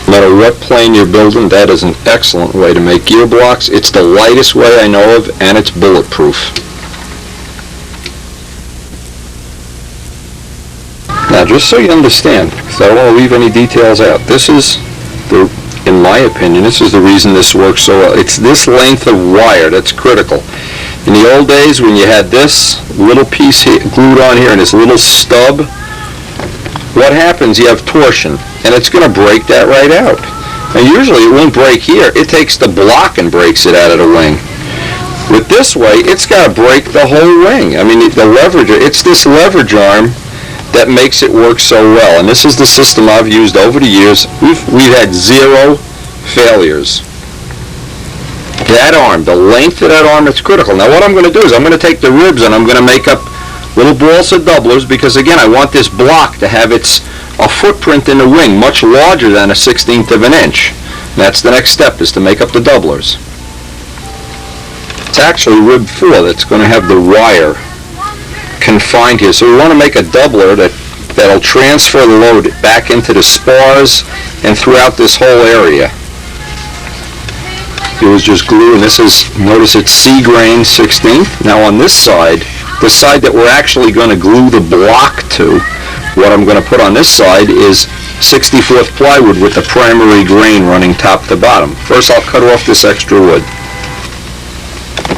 No matter what plane you're building, that is an excellent way to make gear blocks. It's the lightest way I know of, and it's bulletproof. Now, just so you understand, because I don't want to leave any details out, this is the, in my opinion, this is the reason this works so well. It's this length of wire that's critical. In the old days, when you had this little piece here, glued on here and this little stub, what happens? You have torsion, and it's going to break that right out. Now, usually it won't break here. It takes the block and breaks it out of the wing. With this way, it's got to break the whole wing. I mean, the leverage, it's this leverage arm that makes it work so well. And this is the system I've used over the years. We've had 0 failures. That arm, the length of that arm, it's critical. Now what I'm going to do is I'm going to take the ribs and I'm going to make up little balsa doublers, because again, I want this block to have a footprint in the wing much larger than a 1/16 of an inch. And that's the next step, is to make up the doublers. It's actually rib 4 that's going to have the wire confined here. So we want to make a doubler that'll transfer the load back into the spars and throughout this whole area. It was just glue, and this is, notice it's C-grain 16th. Now on this side, the side that we're actually going to glue the block to, what I'm going to put on this side is 64th plywood with the primary grain running top to bottom. First I'll cut off this extra wood.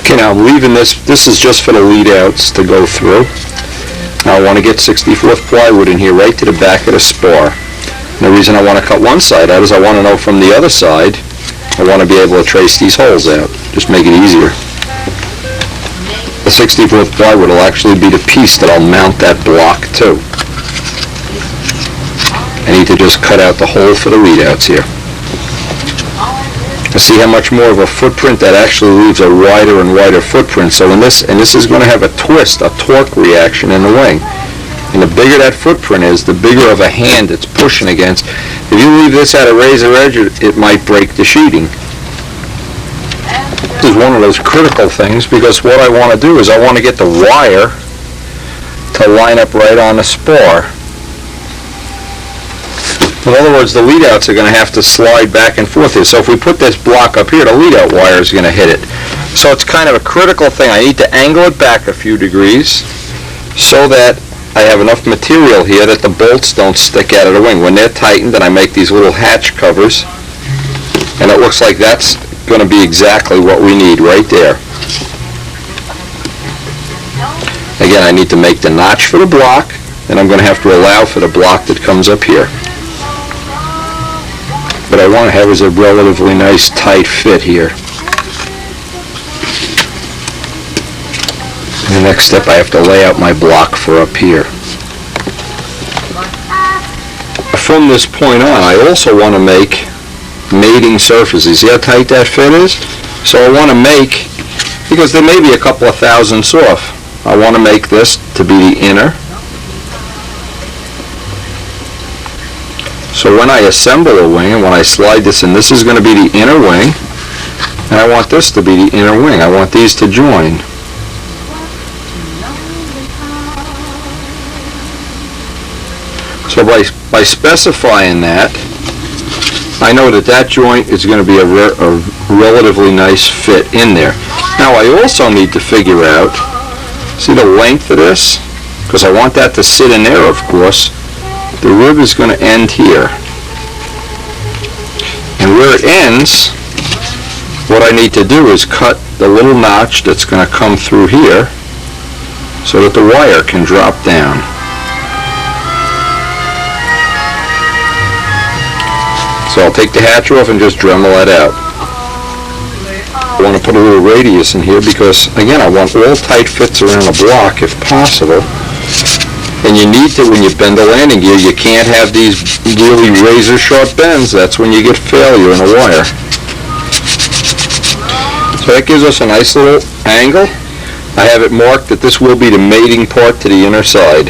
Okay, now I'm leaving this is just for the lead outs to go through. Now I want to get 64th plywood in here right to the back of the spar. And the reason I want to cut one side out is I want to know from the other side, I want to be able to trace these holes out. Just make it easier. The 64th plywood will actually be the piece that I'll mount that block to. I need to just cut out the hole for the readouts here. See how much more of a footprint that actually leaves a wider and wider footprint. So in this, and this is going to have a twist, a torque reaction in the wing. And the bigger that footprint is, the bigger of a hand it's pushing against. If you leave this at a razor edge, it might break the sheeting. This is one of those critical things, because what I want to do is I want to get the wire to line up right on the spar. In other words, the lead outs are going to have to slide back and forth here. So if we put this block up here, the lead out wire is going to hit it. So it's kind of a critical thing. I need to angle it back a few degrees so that I have enough material here that the bolts don't stick out of the wing. When they're tightened, then I make these little hatch covers, and it looks like that's going to be exactly what we need right there. Again, I need to make the notch for the block, and I'm going to have to allow for the block that comes up here. What I want to have is a relatively nice tight fit here. And the next step, I have to lay out my block for up here. From this point on, I also want to make mating surfaces. See how tight that fit is? So I want to make, because there may be a couple of thousandths off, I want to make this to be the inner. So when I assemble a wing, and when I slide this in, this is going to be the inner wing, and I want this to be the inner wing. I want these to join. So by specifying that, I know that that joint is going to be a relatively nice fit in there. Now I also need to figure out, see the length of this? Because I want that to sit in there, of course. The rib is going to end here. And where it ends, what I need to do is cut the little notch that's going to come through here so that the wire can drop down. So I'll take the hatch off and just Dremel that out. I want to put a little radius in here because, again, I want all tight fits around the block if possible. And you need to, when you bend the landing gear, you can't have these really razor sharp bends. That's when you get failure in a wire. So that gives us a nice little angle. I have it marked that this will be the mating part to the inner side.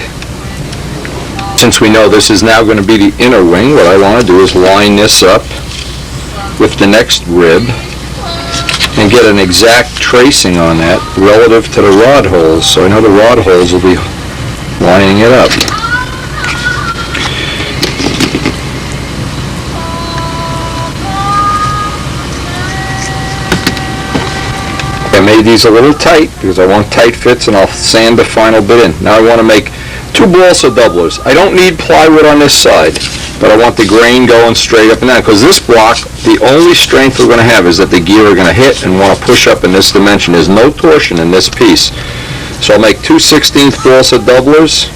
Since we know this is now going to be the inner wing, what I want to do is line this up with the next rib and get an exact tracing on that relative to the rod holes. So I know the rod holes will be lining it up. I made these a little tight because I want tight fits, and I'll sand the final bit in. Now I want to make 2 balsa doublers. I don't need plywood on this side, but I want the grain going straight up and down, because this block, the only strength we're going to have is that the gear are going to hit and want to push up in this dimension. There's no torsion in this piece. So I'll make 2 16th balsa doublers,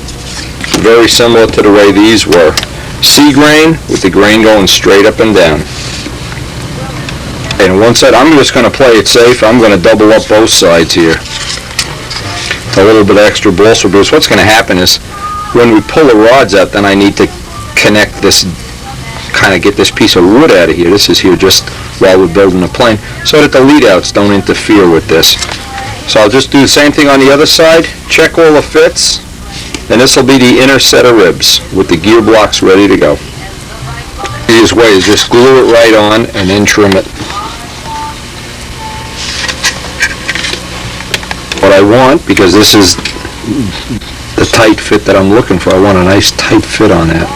very similar to the way these were. C grain with the grain going straight up and down. And one side, I'm just going to play it safe. I'm going to double up both sides here. A little bit of extra balsa because what's going to happen is when we pull the rods out, then I need to connect this, kind of get this piece of wood out of here. This is here just while we're building the plane, so that the lead outs don't interfere with this. So I'll just do the same thing on the other side, check all the fits, and this will be the inner set of ribs with the gear blocks ready to go. The easiest way is just glue it right on and then trim it. What I want, because this is the tight fit that I'm looking for, I want a nice tight fit on that.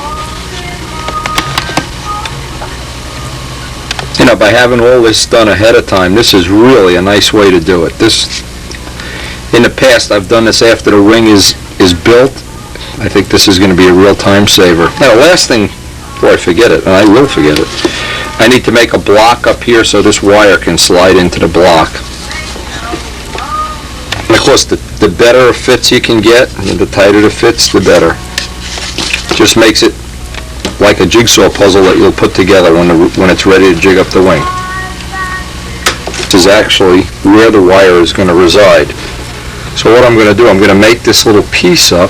You know, by having all this done ahead of time, this is really a nice way to do it. This, in the past, I've done this after the ring is built. I think this is going to be a real time saver. Now, the last thing, before I forget it, and I will forget it, I need to make a block up here so this wire can slide into the block. And of course, the better fits you can get, and the tighter the fits, the better. Just makes it like a jigsaw puzzle that you'll put together when it's ready to jig up the wing. This is actually where the wire is going to reside. So what I'm going to do, I'm going to make this little piece up.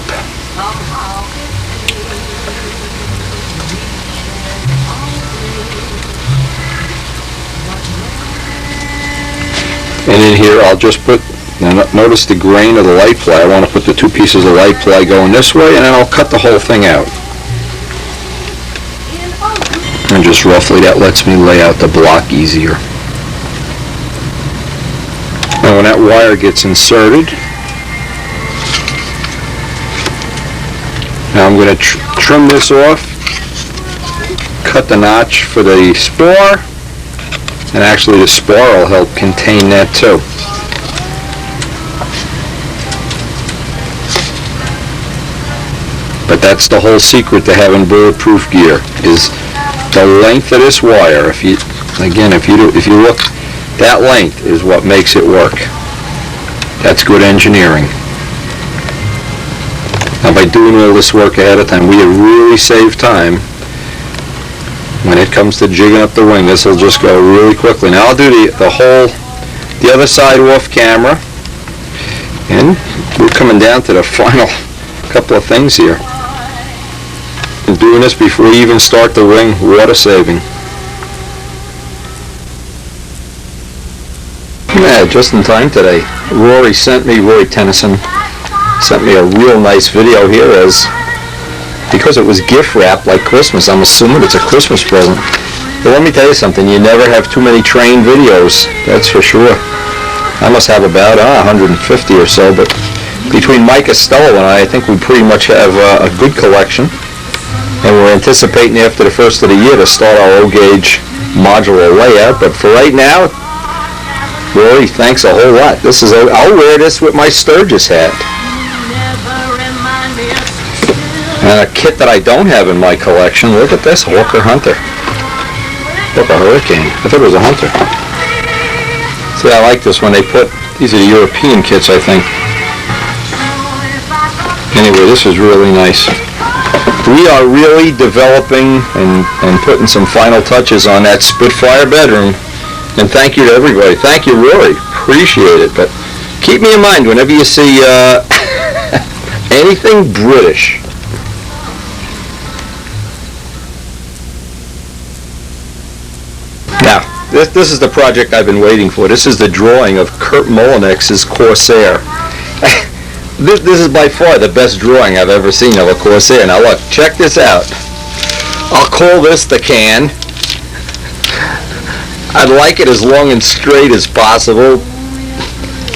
And in here I'll just put, now notice the grain of the light ply. I want to put the 2 pieces of light ply going this way, and then I'll cut the whole thing out. And just roughly that lets me lay out the block easier. Now when that wire gets inserted, now I'm going to trim this off cut the notch for the spore, and actually the spore will help contain that too. But that's the whole secret to having bulletproof gear, is the length of this wire. If you look, that length is what makes it work. That's good engineering. Now, by doing all this work ahead of time, we have really saved time. When it comes to jigging up the wing, this will just go really quickly. Now I'll do the other side off camera, and we're coming down to the final couple of things here. I'm doing this before we even start the ring, water saving. Yeah, just in time today. Rory Tennyson sent me a real nice video here, because it was gift wrapped like Christmas. I'm assuming it's a Christmas present. But let me tell you something, you never have too many train videos, that's for sure. I must have about 150 or so, but between Mike Costello and I think we pretty much have a good collection. And we're anticipating after the first of the year to start our O-gauge modular layout. But for right now, Rory, thanks a whole lot. I'll wear this with my Sturgis hat. And a kit that I don't have in my collection, look at this, Hawker Hunter. Look, a Hurricane. I thought it was a Hunter. See, I like this one. These are the European kits, I think. Anyway, this is really nice. We are really developing and putting some final touches on that Spitfire bedroom. And thank you to everybody. Thank you, Rory. Appreciate it. But keep me in mind whenever you see anything British. Now, this is the project I've been waiting for. This is the drawing of Kurt Molinex's Corsair. This is by far the best drawing I've ever seen of a Corsair. Now look, check this out. I'll call this the can. I'd like it as long and straight as possible.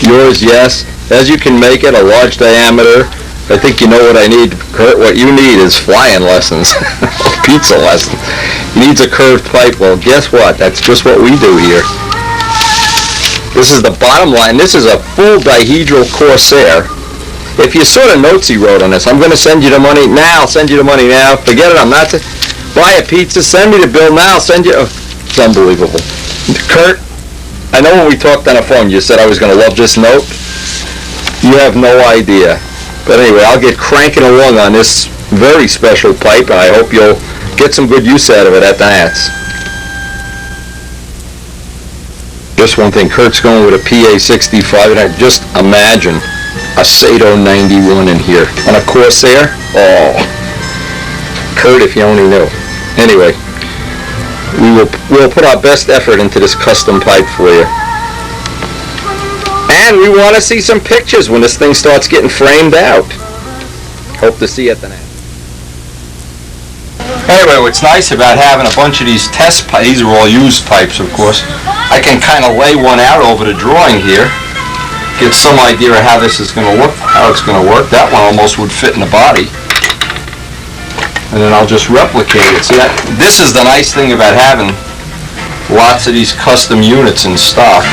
Yours, yes. As you can make it, a large diameter. I think you know what I need. Kurt, what you need is flying lessons. Pizza lessons. He needs a curved pipe. Well, guess what? That's just what we do here. This is the bottom line. This is a full dihedral Corsair. If you saw the notes he wrote on this, I'm going to send you the money now. I'll send you the money now. Forget it. I'm not to buy a pizza. Send me the bill now. I'll send you. It's unbelievable. Kurt, I know when we talked on the phone, you said I was going to love this note. You have no idea. But anyway, I'll get cranking along on this very special pipe, and I hope you'll get some good use out of it at the Nats. Just one thing, Kurt's going with a PA65, and I just imagine a Sato 91 in here. On a Corsair? Oh, Kurt, if you only knew. Anyway, we'll put our best effort into this custom pipe for you. And we want to see some pictures when this thing starts getting framed out. Hope to see you at the Nats. Anyway, what's nice about having a bunch of these test pipes, these are all used pipes, of course, I can kind of lay one out over the drawing here, get some idea of how this is going to look, how it's going to work. That one almost would fit in the body. And then I'll just replicate it. See, this is the nice thing about having lots of these custom units in stock.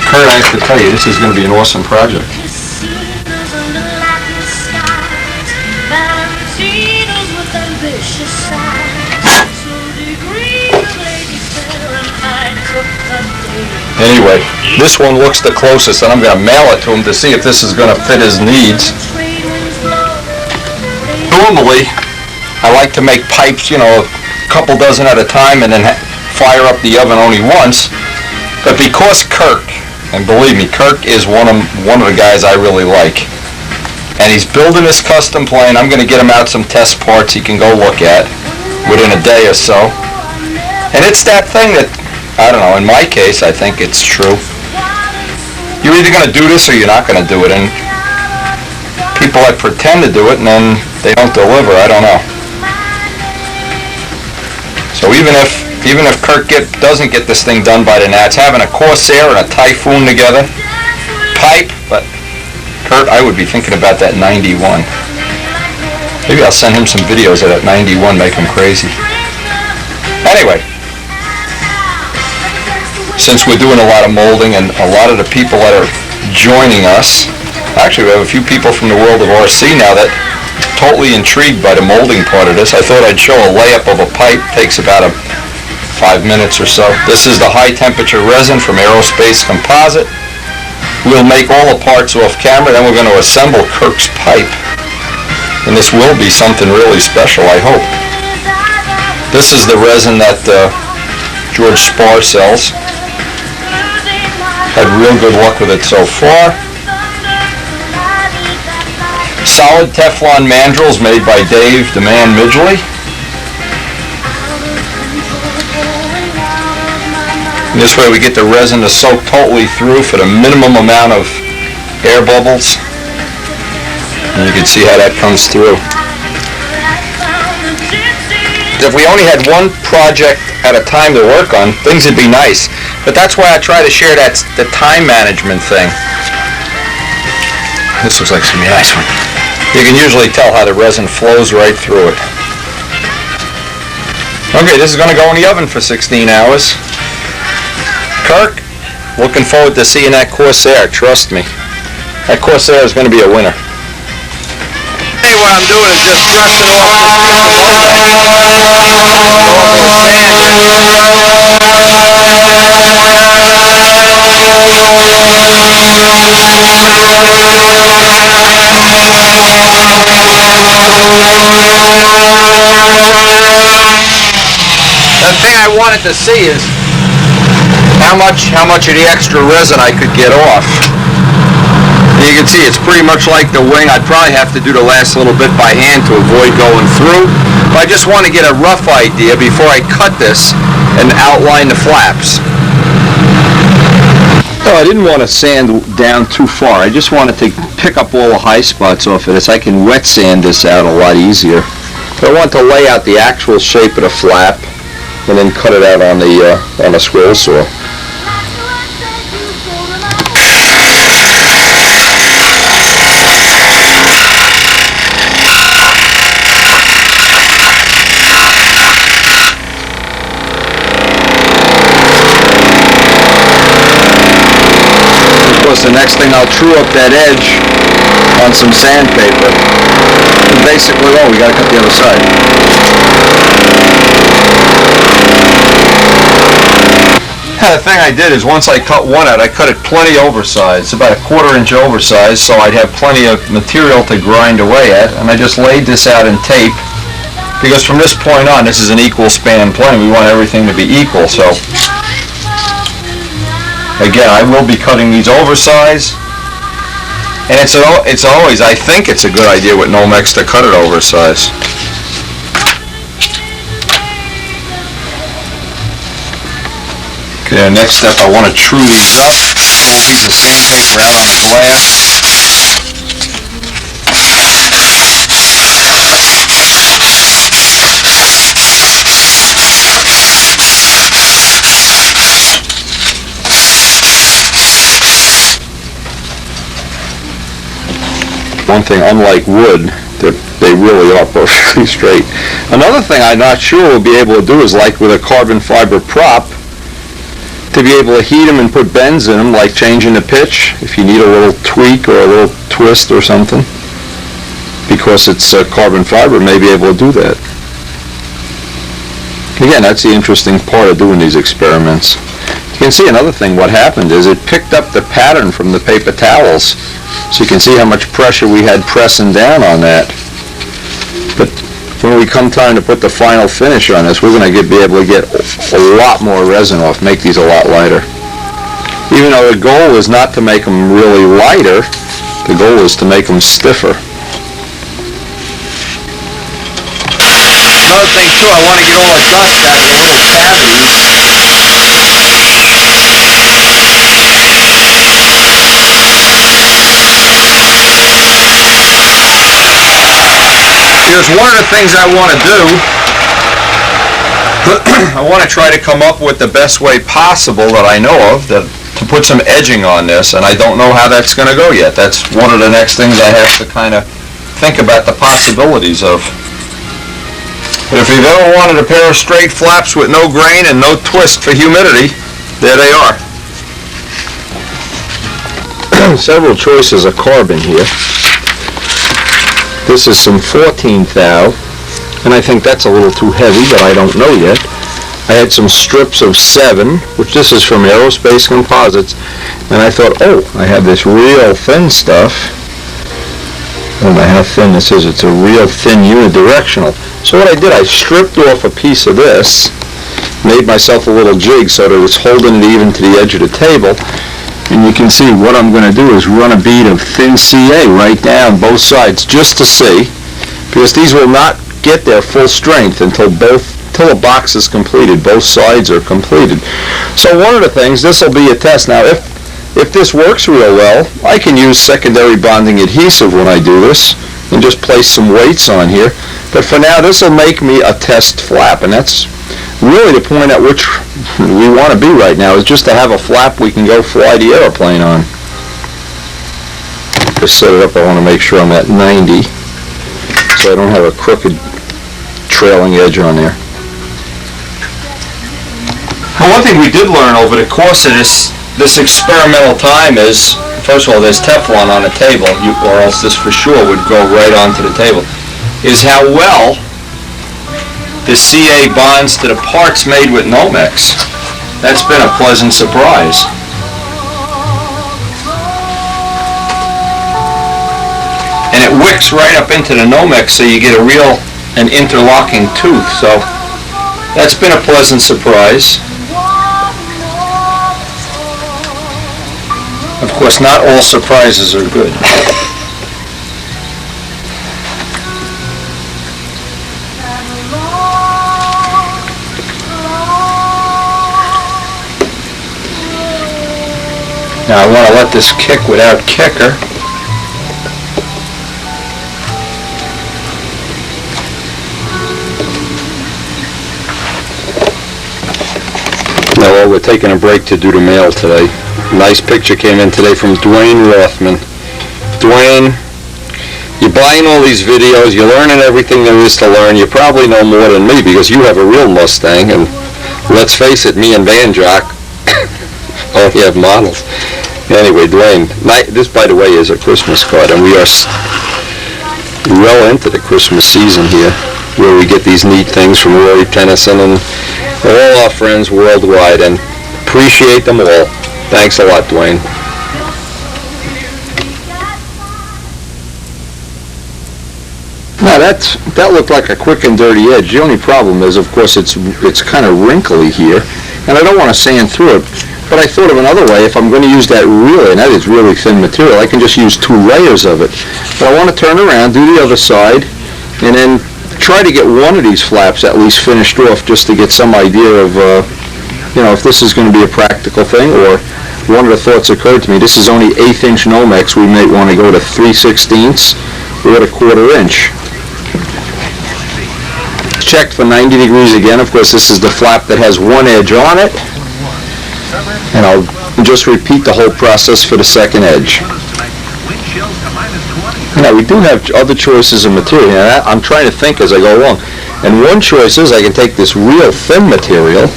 Kurt, I have to tell you, this is going to be an awesome project. Anyway, this one looks the closest, and I'm going to mail it to him to see if this is going to fit his needs. Normally, I like to make pipes, you know, a couple dozen at a time and then fire up the oven only once. But because Kirk, and believe me, Kirk is one of the guys I really like, and he's building this custom plane, I'm going to get him out some test parts he can go look at within a day or so. And it's that thing that, I don't know, in my case, I think it's true. You're either going to do this or you're not going to do it. And people that pretend to do it and then they don't deliver, I don't know. So even if Kurt doesn't get this thing done by the Nats, having a Corsair and a Typhoon together, pipe, but Kurt, I would be thinking about that 91. Maybe I'll send him some videos of that 91, make him crazy. Anyway, since we're doing a lot of molding and a lot of the people that are joining us, actually we have a few people from the world of RC now that totally intrigued by the molding part of this. I thought I'd show a layup of a pipe. Takes about 5 minutes or so. This is the high temperature resin from Aerospace Composite. We'll make all the parts off camera, then we're going to assemble Kirk's pipe. And this will be something really special, I hope. This is the resin that George Spar sells. Had real good luck with it so far. Solid Teflon mandrels made by Dave the Man Midgley. And this way we get the resin to soak totally through for the minimum amount of air bubbles. And you can see how that comes through. If we only had one project at a time to work on, things would be nice. But that's why I try to share the time management thing. This looks like it's going to be a nice one. You can usually tell how the resin flows right through it. Okay, this is going to go in the oven for 16 hours. Kirk, looking forward to seeing that Corsair, trust me. That Corsair is going to be a winner. Hey, what I'm doing is just brushing off the thing I wanted to see is how much of the extra resin I could get off. And you can see it's pretty much like the wing. I'd probably have to do the last little bit by hand to avoid going through. But I just want to get a rough idea before I cut this and outline the flaps. No, I didn't want to sand down too far. I just wanted to pick up all the high spots off of this. I can wet sand this out a lot easier. But I want to lay out the actual shape of the flap and then cut it out on the scroll saw. Of course, the next thing I'll true up that edge on some sandpaper. And basically, we got to cut the other side. Yeah, the thing I did is once I cut one out, I cut it plenty oversized, about a 1/4 inch oversized, so I'd have plenty of material to grind away at, and I just laid this out in tape, because from this point on, this is an equal span plane. We want everything to be equal, so again, I will be cutting these oversized, and it's always, I think it's a good idea with Nomex to cut it oversized. Okay, next step, I want to true these up. Pull a piece of sandpaper out on the glass. One thing, unlike wood, they really are perfectly straight. Another thing I'm not sure we'll be able to do is like with a carbon fiber prop, to be able to heat them and put bends in them, like changing the pitch, if you need a little tweak or a little twist or something. Because it's carbon fiber, may be able to do that. Again, that's the interesting part of doing these experiments. You can see another thing, what happened is it picked up the pattern from the paper towels. So you can see how much pressure we had pressing down on that. But when we come time to put the final finish on this, we're going to be able to get a lot more resin off, make these a lot lighter. Even though the goal is not to make them really lighter, the goal is to make them stiffer. Another thing too, I want to get all the dust out of the little cavities. Here's one of the things I want to do. I want to try to come up with the best way possible that I know of to put some edging on this, and I don't know how that's going to go yet. That's one of the next things I have to kind of think about the possibilities of. But if you've ever wanted a pair of straight flaps with no grain and no twist for humidity, there they are. Several choices of carbon here. This is some 14 thou, and I think that's a little too heavy, but I don't know yet. I had some strips of 7, which this is from Aerospace Composites, and I thought, oh, I have this real thin stuff. I don't know how thin this is. It's a real thin unidirectional. So what I did, I stripped off a piece of this, made myself a little jig so that it's holding it even to the edge of the table. And you can see what I'm going to do is run a bead of thin CA right down both sides just to see, because these will not get their full strength until the box is completed. Both sides are completed. So one of the things, this will be a test. Now if this works real well, I can use secondary bonding adhesive when I do this and just place some weights on here. But for now, this will make me a test flap, and that's really the point at which we want to be right now, is just to have a flap we can go fly the airplane on. To set it up, I want to make sure I'm at 90, so I don't have a crooked trailing edge on there. Well, one thing we did learn over the course of this experimental time is, first of all, there's Teflon on the table, or else this for sure would go right onto the table, is how well the CA bonds to the parts made with Nomex. That's been a pleasant surprise. And it wicks right up into the Nomex, so you get an interlocking tooth. So that's been a pleasant surprise. Of course, not all surprises are good. Now I want to let this kick without kicker. Now, well, we're taking a break to do the mail today. Nice picture came in today from Dwayne Rothman. Dwayne, you're buying all these videos, you're learning everything there is to learn. You probably know more than me because you have a real Mustang, and let's face it, me and Van Jock only have models. Anyway, Dwayne, this, by the way, is a Christmas card, and we are well into the Christmas season here, where we get these neat things from Rory Tennyson and all our friends worldwide, and appreciate them all. Thanks a lot, Dwayne. Now that looked like a quick and dirty edge. The only problem is, of course, it's kind of wrinkly here, and I don't want to sand through it. But I thought of another way. If I'm going to use that really, and that is really thin material, I can just use 2 layers of it. But I want to turn around, do the other side, and then try to get one of these flaps at least finished off, just to get some idea of, if this is going to be a practical thing. Or one of the thoughts occurred to me, this is only 1/8 inch Nomex. We might want to go to 3/16 or a 1/4 inch. Checked for 90 degrees again. Of course, this is the flap that has one edge on it. And I'll just repeat the whole process for the second edge. Now, we do have other choices of material. Now, I'm trying to think as I go along. And one choice is I can take this real thin material.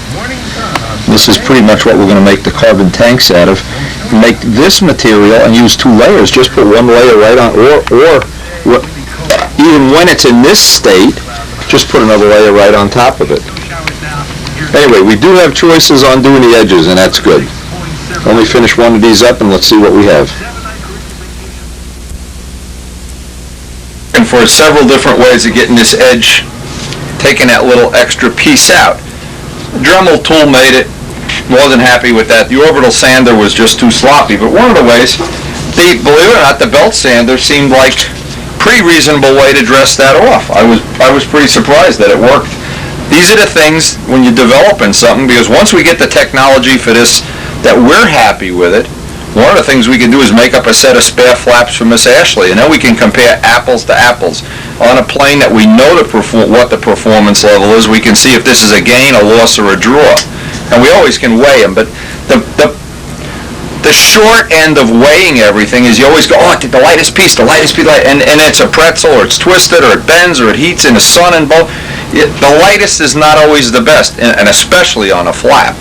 This is pretty much what we're going to make the carbon tanks out of. Make this material and use 2 layers. Just put 1 layer right on, or even when it's in this state, just put another layer right on top of it. Anyway, we do have choices on doing the edges, and that's good. Let me finish one of these up, and let's see what we have. And for several different ways of getting this edge, taking that little extra piece out. The Dremel tool made it. More than happy with that. The orbital sander was just too sloppy, but one of the ways, believe it or not, the belt sander seemed like a pretty reasonable way to dress that off. I was pretty surprised that it worked. These are the things when you're developing something, because once we get the technology for this that we're happy with it, one of the things we can do is make up a set of spare flaps for Miss Ashley, and then we can compare apples to apples. On a plane that we know what the performance level is, we can see if this is a gain, a loss, or a draw. And we always can weigh them, but the short end of weighing everything is you always go, oh, the lightest piece, and it's a pretzel, or it's twisted, or it bends, or it heats in the sun, and both. The lightest is not always the best, and especially on a flap.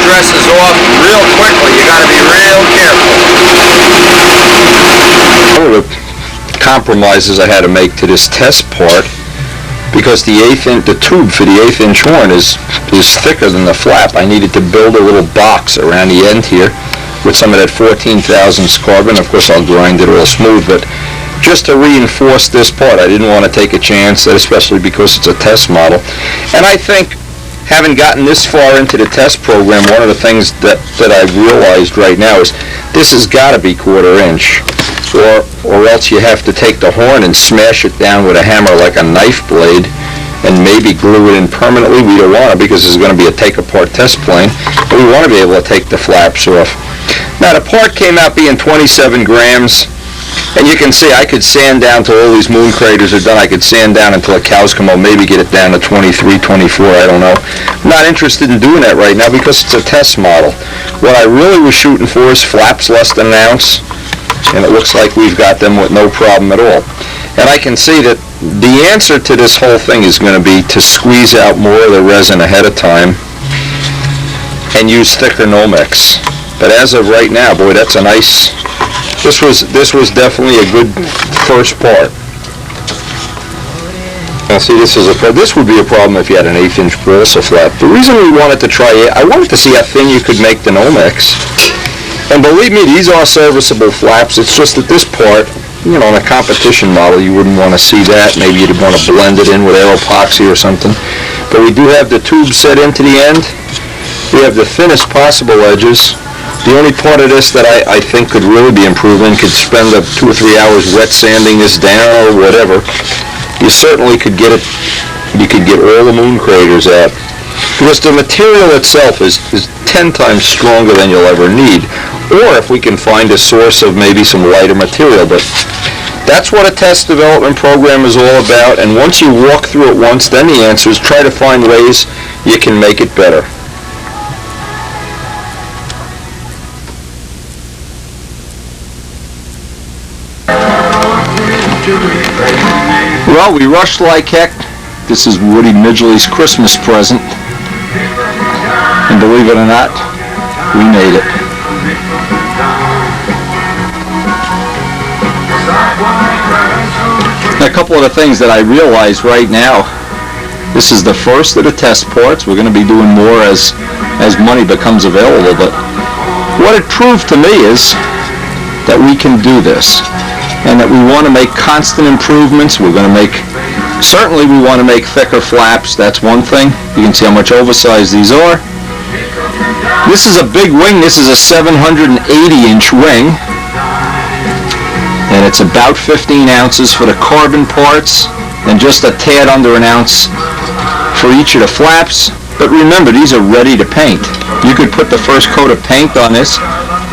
Dresses off real quickly. You got to be real careful. One of the compromises I had to make to this test part, because the tube for the 1/8" horn is thicker than the flap, I needed to build a little box around the end here with some of that 14,000 carbon. Of course, I'll grind it all smooth, but just to reinforce this part, I didn't want to take a chance, especially because it's a test model. And I think, having gotten this far into the test program, one of the things that I've realized right now is this has got to be 1/4 inch, or else you have to take the horn and smash it down with a hammer like a knife blade and maybe glue it in permanently. We don't want to, because this is going to be a take-apart test plane, but we want to be able to take the flaps off. Now, the part came out being 27 grams. And you can see I could sand down till all these moon craters are done. I could sand down until the cows come home, maybe get it down to 23, 24, I don't know. I'm not interested in doing that right now because it's a test model. What I really was shooting for is flaps less than an ounce, and it looks like we've got them with no problem at all. And I can see that the answer to this whole thing is going to be to squeeze out more of the resin ahead of time and use thicker Nomex. But as of right now, boy, that's a nice... This was definitely a good first part. Now see, this would be a problem if you had an 1/8" balsa flap. The reason we wanted to try it, I wanted to see how thin you could make the Nomex. And believe me, these are serviceable flaps. It's just that this part, you know, in a competition model, you wouldn't want to see that. Maybe you'd want to blend it in with air epoxy or something. But we do have the tube set into the end. We have the thinnest possible edges. The only part of this that I think could really be improving, could spend 2 or 3 hours wet sanding this down or whatever. You certainly could get it, you could get all the moon craters out. Because the material itself is 10 times stronger than you'll ever need. Or if we can find a source of maybe some lighter material. But that's what a test development program is all about. And once you walk through it once, then the answer is try to find ways you can make it better. Well, we rushed like heck. This is Woody Midgley's Christmas present. And believe it or not, we made it. Now, a couple of the things that I realize right now, this is the first of the test parts. We're going to be doing more as money becomes available. But what it proved to me is that we can do this. And that we want to make constant improvements. We're going to certainly we want to make thicker flaps. That's one thing. You can see how much oversized these are. This is a big wing. This is a 780-inch wing. And it's about 15 ounces for the carbon parts and just a tad under an ounce for each of the flaps. But remember, these are ready to paint. You could put the first coat of paint on this,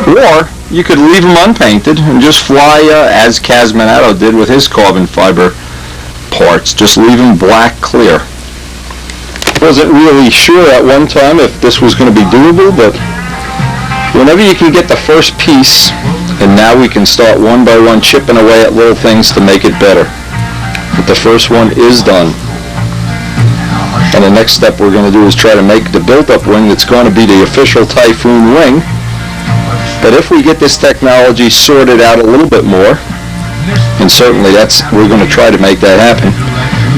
or you could leave them unpainted and just fly as Casminato did with his carbon fiber parts. Just leave them black clear. Wasn't really sure at one time if this was going to be doable, but whenever you can get the first piece, and now we can start one by one chipping away at little things to make it better. But the first one is done. And the next step we're going to do is try to make the built-up wing that's going to be the official Typhoon wing. But if we get this technology sorted out a little bit more, and certainly we're going to try to make that happen,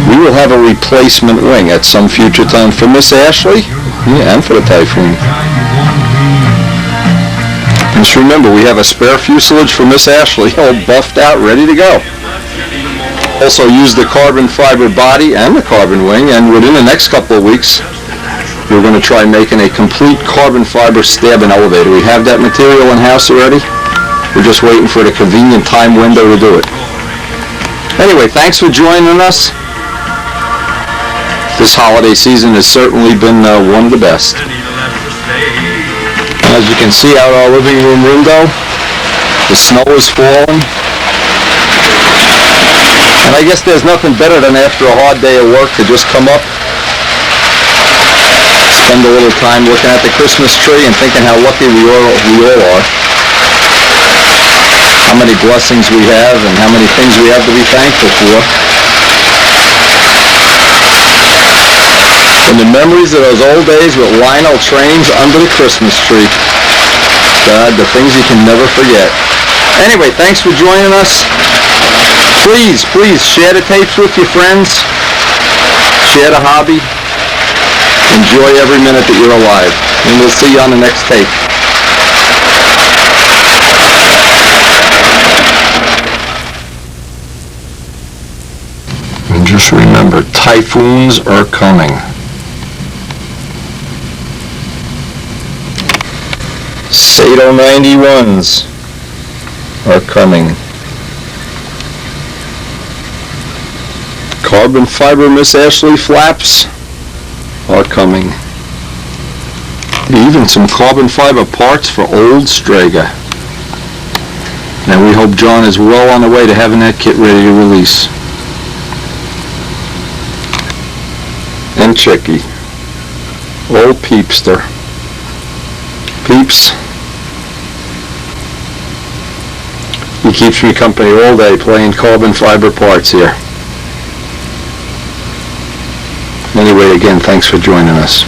we will have a replacement wing at some future time for Miss Ashley, and for the Typhoon. Just remember, we have a spare fuselage for Miss Ashley, all buffed out, ready to go. Also use the carbon fiber body and the carbon wing, and within the next couple of weeks, we're going to try making a complete carbon fiber stab and elevator. We have that material in-house already. We're just waiting for the convenient time window to do it. Anyway, thanks for joining us. This holiday season has certainly been one of the best. As you can see out our living room window, the snow is falling. And I guess there's nothing better than after a hard day of work to just come up, spend a little time looking at the Christmas tree and thinking how lucky we all are. How many blessings we have and how many things we have to be thankful for. And the memories of those old days with Lionel trains under the Christmas tree. God, the things you can never forget. Anyway, thanks for joining us. Please share the tapes with your friends. Share the hobby. Enjoy every minute that you're alive. And we'll see you on the next tape. And just remember, typhoons are coming. Sato 91s are coming. Carbon fiber Miss Ashley flaps are coming. Even some carbon fiber parts for old Strega. And we hope John is well on the way to having that kit ready to release. And Chicky. Old Peepster. Peeps. He keeps me company all day playing carbon fiber parts here. Anyway, again, thanks for joining us.